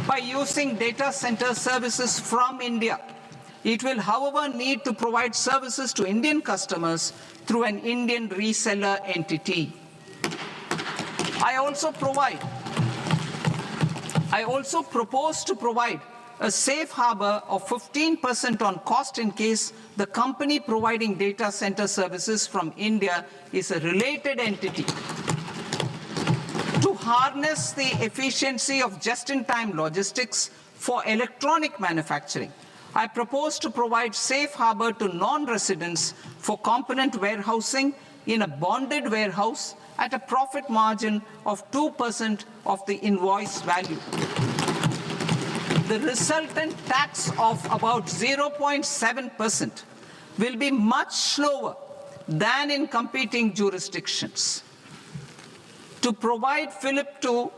by using data center services from India. It will, however, need to provide services to Indian customers through an Indian reseller entity. I also propose to provide a safe harbor of 15% on cost in case the company providing data center services from India is a related entity. To harness the efficiency of just-in-time logistics for electronic manufacturing, I propose to provide safe harbor to non-residents for component warehousing in a bonded warehouse at a profit margin of 2% of the invoice value. The resultant tax of about 0.7% will be much lower than in competing jurisdictions. To provide fillip to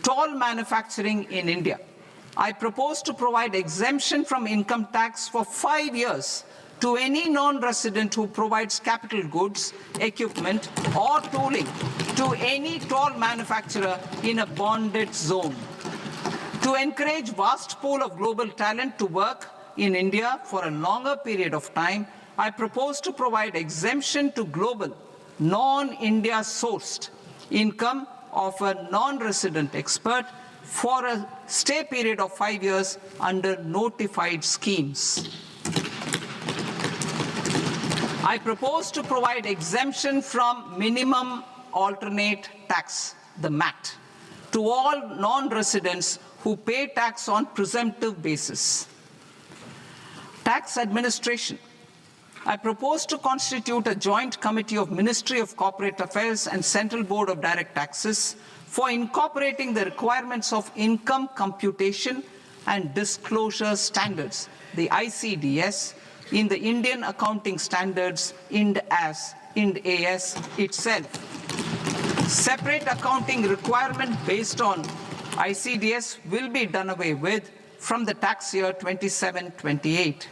toll manufacturing in India, I propose to provide exemption from income tax for 5 years to any non-resident who provides capital goods, equipment, or tooling to any toll manufacturer in a bonded zone. To encourage vast pool of global talent to work in India for a longer period of time, I propose to provide exemption to global, non-India sourced income of a non-resident expert for a stay period of 5 years under notified schemes. I propose to provide exemption from minimum alternate tax, the MAT, to all non-residents who pay tax on presumptive basis. Tax administration. I propose to constitute a joint committee of Ministry of Corporate Affairs and Central Board of Direct Taxes for incorporating the requirements of income computation and disclosure standards, the ICDS, in the Indian Accounting Standards, IND AS itself. Separate accounting requirement based on ICDS will be done away with from the tax year 27-28.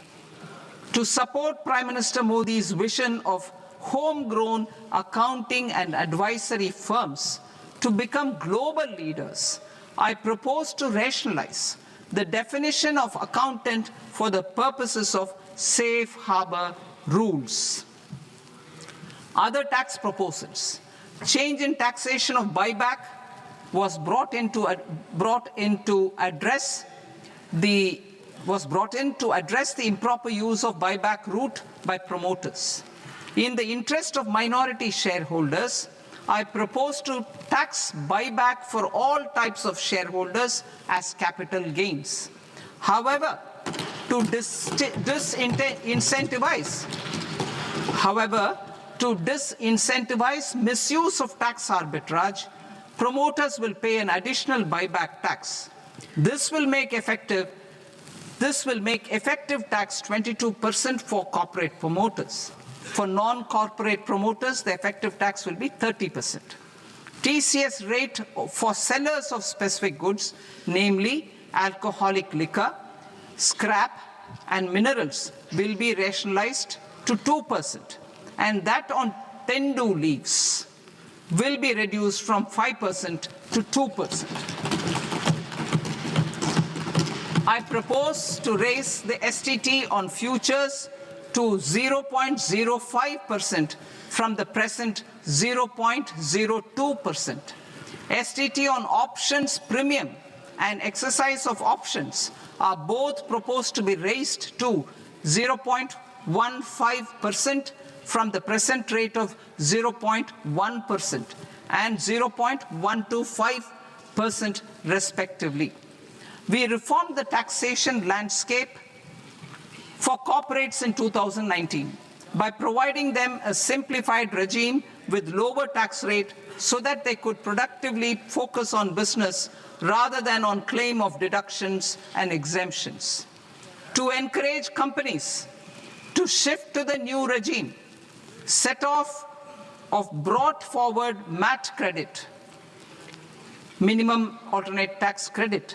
To support Prime Minister Modi's vision of homegrown accounting and advisory firms to become global leaders, I propose to rationalize the definition of accountant for the purposes of safe harbor rules. Other tax proposals. Change in taxation of buyback was brought in to address the improper use of buyback route by promoters. In the interest of minority shareholders, I propose to tax buyback for all types of shareholders as capital gains. However, to disincentivize misuse of tax arbitrage, promoters will pay an additional buyback tax. This will make effective tax 22% for corporate promoters. For non-corporate promoters, the effective tax will be 30%. TCS rate for sellers of specific goods, namely alcoholic liquor, scrap, and minerals, will be rationalized to 2%, and that on Tendu leaves will be reduced from 5% to 2%. I propose to raise the STT on futures to 0.05% from the present 0.02%. STT on options premium and exercise of options are both proposed to be raised to 0.15% from the present rate of 0.1% and 0.125% respectively. We reformed the taxation landscape for corporates in 2019 by providing them a simplified regime with lower tax rate so that they could productively focus on business rather than on claim of deductions and exemptions. To encourage companies to shift to the new regime, set-off of brought forward MAT credit, minimum alternate tax credit,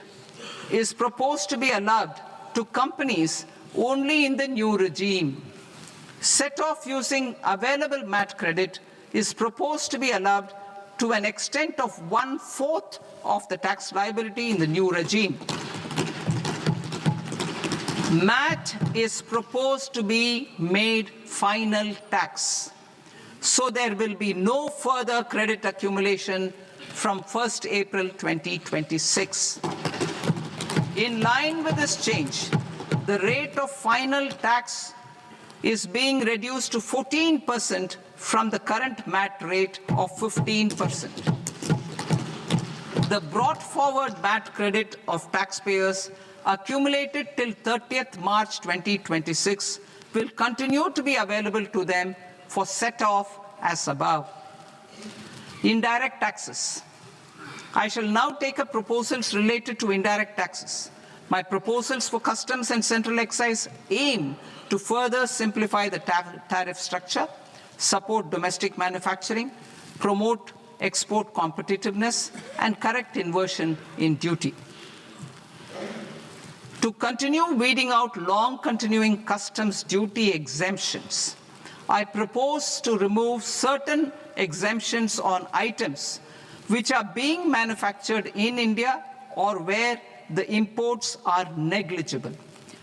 is proposed to be allowed to companies only in the new regime. Set-off using available MAT credit is proposed to be allowed to an extent of 1/4 of the tax liability in the new regime. MAT is proposed to be made final tax, so there will be no further credit accumulation from 1st April 2026. In line with this change, the rate of final tax is being reduced to 14% from the current MAT rate of 15%. The brought forward MAT credit of taxpayers accumulated till 30th March 2026 will continue to be available to them for set-off as above. Indirect taxes. I shall now take up proposals related to indirect taxes. My proposals for customs and central excise aim to further simplify the tariff structure, support domestic manufacturing, promote export competitiveness, and correct inversion in duty. To continue weeding out long-continuing customs duty exemptions, I propose to remove certain exemptions on items which are being manufactured in India or where the imports are negligible.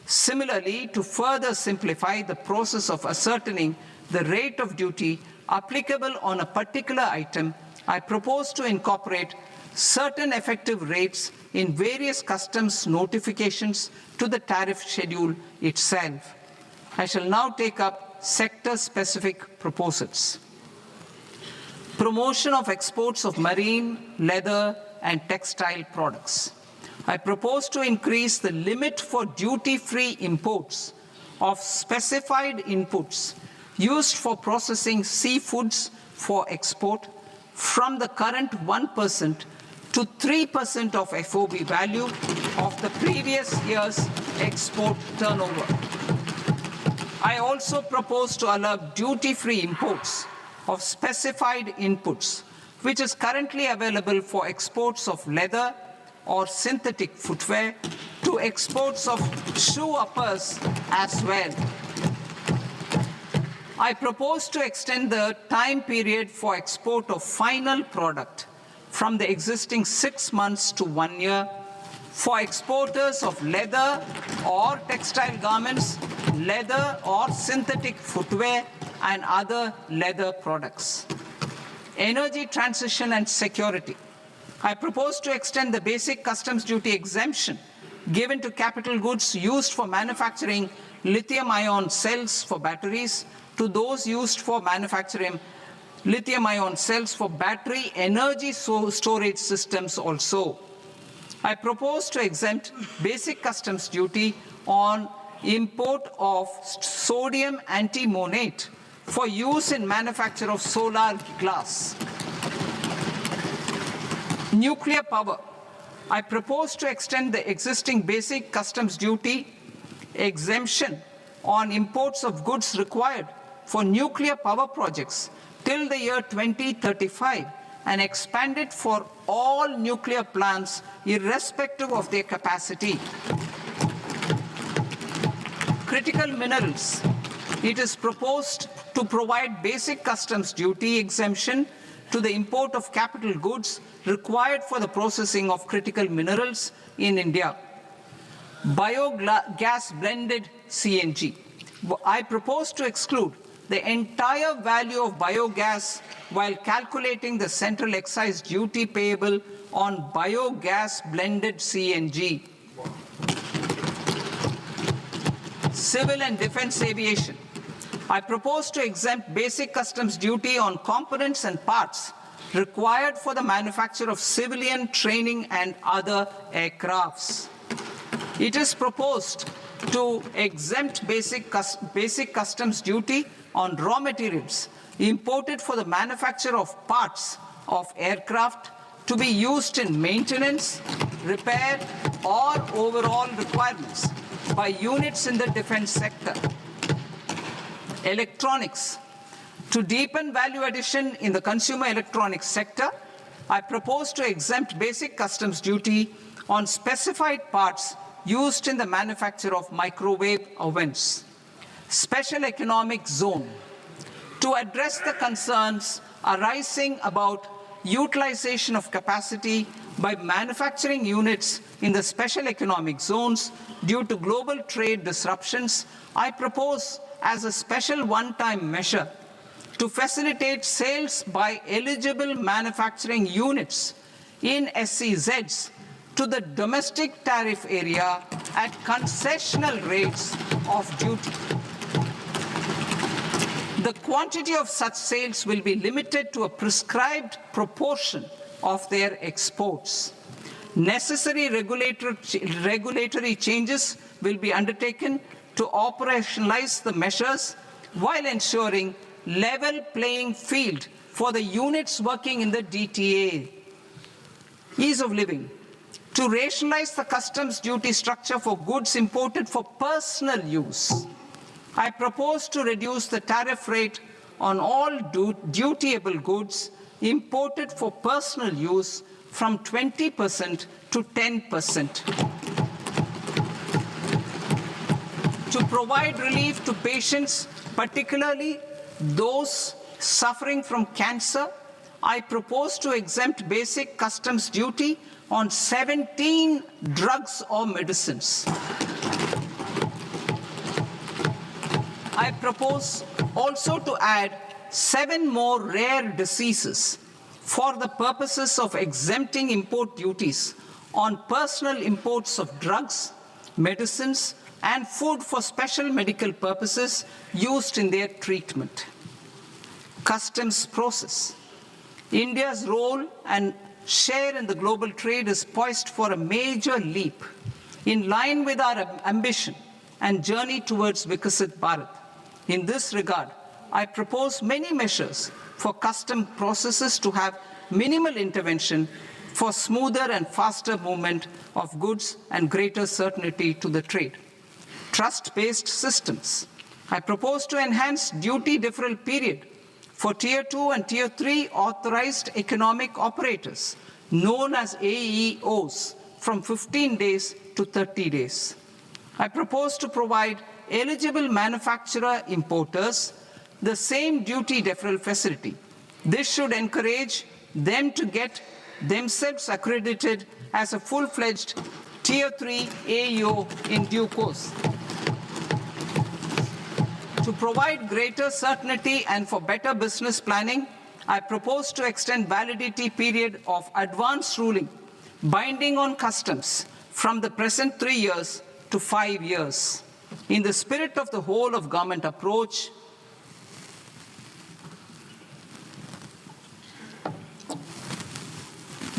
Similarly, to further simplify the process of ascertaining the rate of duty applicable on a particular item, I propose to incorporate certain effective rates in various customs notifications to the tariff schedule itself. I shall now take up sector-specific proposals. Promotion of exports of marine, leather, and textile products. I propose to increase the limit for duty-free imports of specified inputs used for processing seafoods for export from the current 1% to 3% of FOB value of the previous year's export turnover. I also propose to allow duty-free imports of specified inputs, which is currently available for exports of leather or synthetic footwear, to exports of shoe uppers as well. I propose to extend the time period for export of final product from the existing 6 months to 1 year for exporters of leather or textile garments, leather or synthetic footwear, and other leather products. Energy transition and security. I propose to extend the basic customs duty exemption given to capital goods used for manufacturing lithium-ion cells for batteries to those used for manufacturing lithium-ion cells for battery energy storage systems also. I propose to exempt basic customs duty on import of sodium antimonate for use in manufacture of solar glass. Nuclear power. I propose to extend the existing basic customs duty exemption on imports of goods required for nuclear power projects till the year 2035 and expand it for all nuclear plants irrespective of their capacity. Critical minerals. It is proposed to provide basic customs duty exemption to the import of capital goods required for the processing of critical minerals in India. Biogas blended CNG. I propose to exclude the entire value of biogas while calculating the central excise duty payable on biogas blended CNG. Civil and defense aviation. I propose to exempt basic customs duty on components and parts required for the manufacture of civilian training and other aircrafts. It is proposed to exempt basic customs duty on raw materials imported for the manufacture of parts of aircraft to be used in maintenance, repair, or overall requirements by units in the defense sector. Electronics. To deepen value addition in the consumer electronics sector, I propose to exempt basic customs duty on specified parts used in the manufacture of microwave ovens. Special economic zone. To address the concerns arising about utilization of capacity by manufacturing units in the special economic zones due to global trade disruptions, I propose as a special one-time measure to facilitate sales by eligible manufacturing units in SEZs to the domestic tariff area at concessional rates of duty. The quantity of such sales will be limited to a prescribed proportion of their exports. Necessary regulatory changes will be undertaken to operationalize the measures while ensuring level playing field for the units working in the DTA. Ease of living. To rationalize the customs duty structure for goods imported for personal use, I propose to reduce the tariff rate on all dutiable goods imported for personal use from 20% to 10%. To provide relief to patients, particularly those suffering from cancer, I propose to exempt basic customs duty on 17 drugs or medicines. I propose also to add 7 more rare diseases for the purposes of exempting import duties on personal imports of drugs, medicines, and food for special medical purposes used in their treatment. Customs process. India's role and share in the global trade is poised for a major leap in line with our ambition and journey towards Viksit Bharat. In this regard, I propose many measures for custom processes to have minimal intervention for smoother and faster movement of goods and greater certainty to the trade. Trust-based systems. I propose to enhance duty deferral period for Tier 2 and Tier 3 authorized economic operators, known as AEOs, from 15 days to 30 days. I propose to provide eligible manufacturer importers the same duty deferral facility. This should encourage them to get themselves accredited as a full-fledged Tier 3 AEO in due course. To provide greater certainty and for better business planning, I propose to extend validity period of advance ruling binding on customs from the present 3 years to 5 years. In the spirit of the whole of government approach,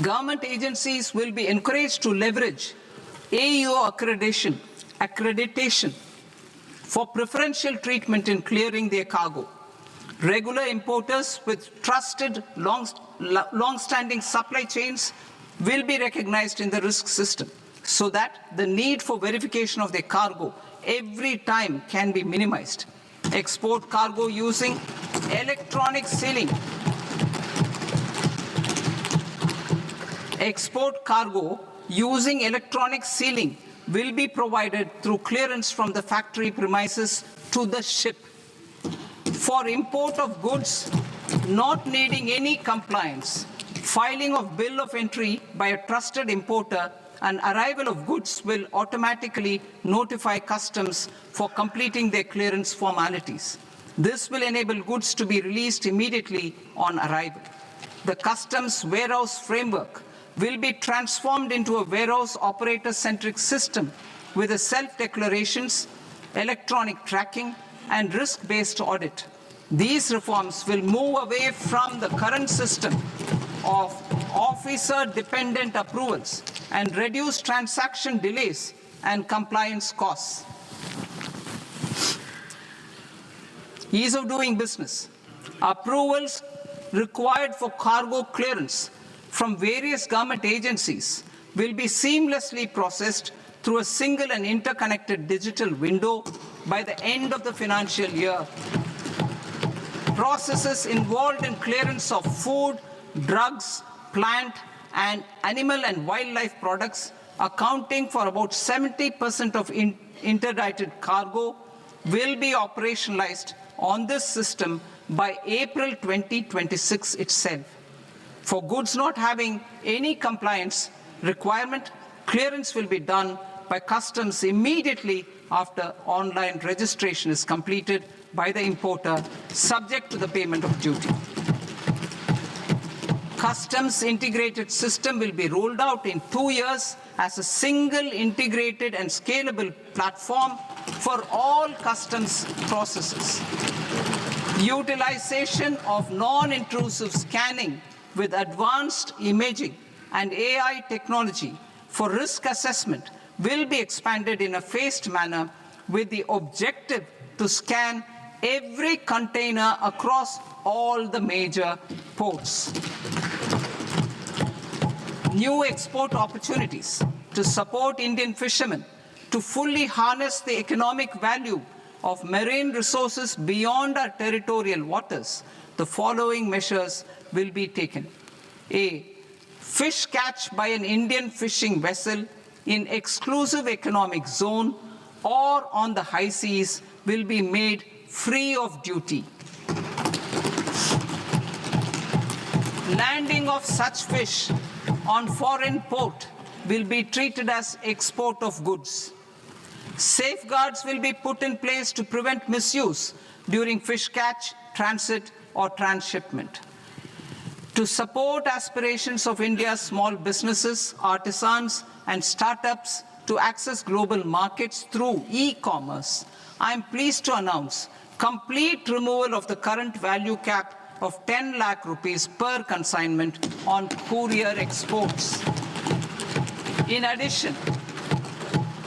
government agencies will be encouraged to leverage AEO accreditation for preferential treatment in clearing their cargo. Regular importers with trusted, long-standing supply chains will be recognized in the risk system so that the need for verification of their cargo every time can be minimized. Export cargo using electronic sealing. Export cargo using electronic sealing will be provided through clearance from the factory premises to the ship. For import of goods not needing any compliance, filing of bill of entry by a trusted importer and arrival of goods will automatically notify customs for completing their clearance formalities. This will enable goods to be released immediately on arrival. The customs warehouse framework will be transformed into a warehouse operator-centric system with a self-declarations, electronic tracking, and risk-based audit. These reforms will move away from the current system of officer-dependent approvals and reduce transaction delays and compliance costs. Ease of doing business. Approvals required for cargo clearance from various government agencies will be seamlessly processed through a single and interconnected digital window by the end of the financial year. Processes involved in clearance of food, drugs, plant, and animal and wildlife products, accounting for about 70% of interdicted cargo, will be operationalized on this system by April 2026 itself. For goods not having any compliance requirement, clearance will be done by customs immediately after online registration is completed by the importer, subject to the payment of duty. Customs integrated system will be rolled out in 2 years as a single integrated and scalable platform for all customs processes. Utilization of non-intrusive scanning with advanced imaging and AI technology for risk assessment will be expanded in a phased manner with the objective to scan every container across all the major ports. New export opportunities to support Indian fishermen to fully harness the economic value of marine resources beyond our territorial waters. The following measures will be taken. A. Fish catch by an Indian fishing vessel in exclusive economic zone or on the high seas will be made free of duty. Landing of such fish on foreign port will be treated as export of goods. Safeguards will be put in place to prevent misuse during fish catch, transit, or transshipment. To support aspirations of India's small businesses, artisans, and startups to access global markets through e-commerce, I am pleased to announce complete removal of the current value cap of 10 lakh rupees per consignment on courier exports. In addition,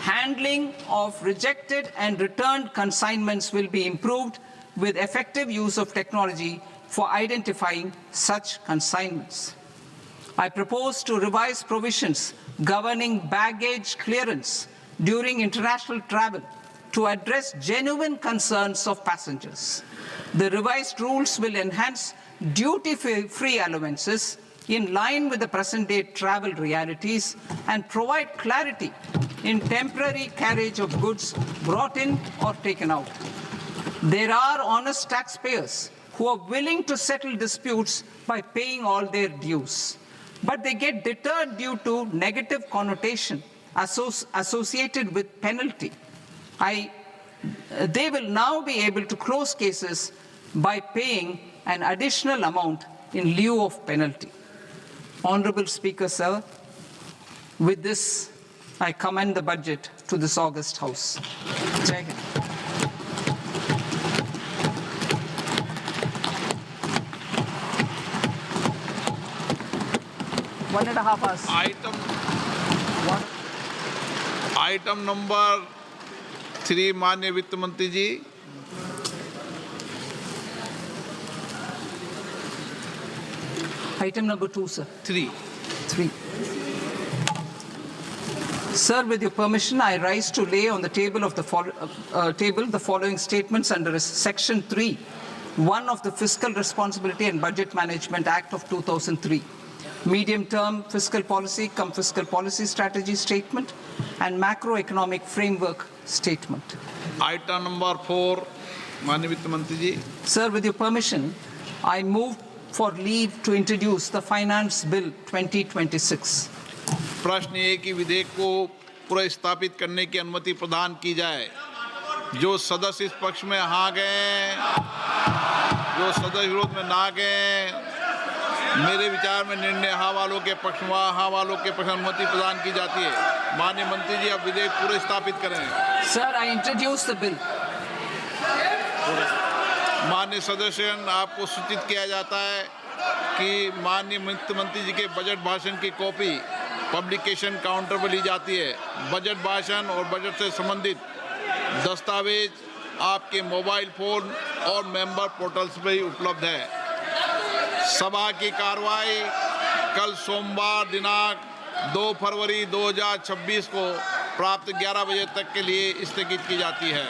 handling of rejected and returned consignments will be improved with effective use of technology for identifying such consignments. I propose to revise provisions governing baggage clearance during international travel to address genuine concerns of passengers. The revised rules will enhance duty-free allowances in line with the present-day travel realities and provide clarity in temporary carriage of goods brought in or taken out. There are honest taxpayers who are willing to settle disputes by paying all their dues, but they get deterred due to negative connotation associated with penalty. They will now be able to close cases by paying an additional amount in lieu of penalty. Honorable Speaker, sir, with this, I commend the budget to this august House. Jai Hind. One and a half hours. Item number 3 माननीय वित्त मंत्री जी। Item number 2, sir. 3। 3. Sir, with your permission, I rise to lay on the table of the following statements under Section 3, 1 of the Fiscal Responsibility and Budget Management Act of 2003, medium-term fiscal policy cum fiscal policy strategy statement, and macroeconomic framework statement. Item number 4 माननीय वित्त मंत्री जी। Sir, with your permission, I move for leave to introduce the Finance Bill 2026. प्रश्न ये कि विधेयक को पुनर्स्थापित करने की अनुमति प्रदान की जाए। जो सदस्य इस पक्ष में हाँ गए, जो सदस्य विरोध में ना गए, मेरे विचार में निर्णय हाँ वालों के पक्ष में, हाँ वालों के पक्ष में अनुमति प्रदान की जाती है। माननीय मंत्री जी, अब विधेयक पुनर्स्थापित करें। Sir, I introduce the bill. माननीय सदस्यगण, आपको सूचित किया जाता है कि माननीय वित्त मंत्री जी के बजट भाषण की कॉपी पब्लिकेशन काउंटर पर ली जाती है। बजट भाषण और बजट से संबंधित दस्तावेज आपके मोबाइल फोन और मेंबर पोर्टल्स पर ही उपलब्ध है। सभा की कार्रवाई कल सोमवार दिनांक 2 फरवरी 2026 को प्राप्त 11 बजे तक के लिए स्थगित की जाती है।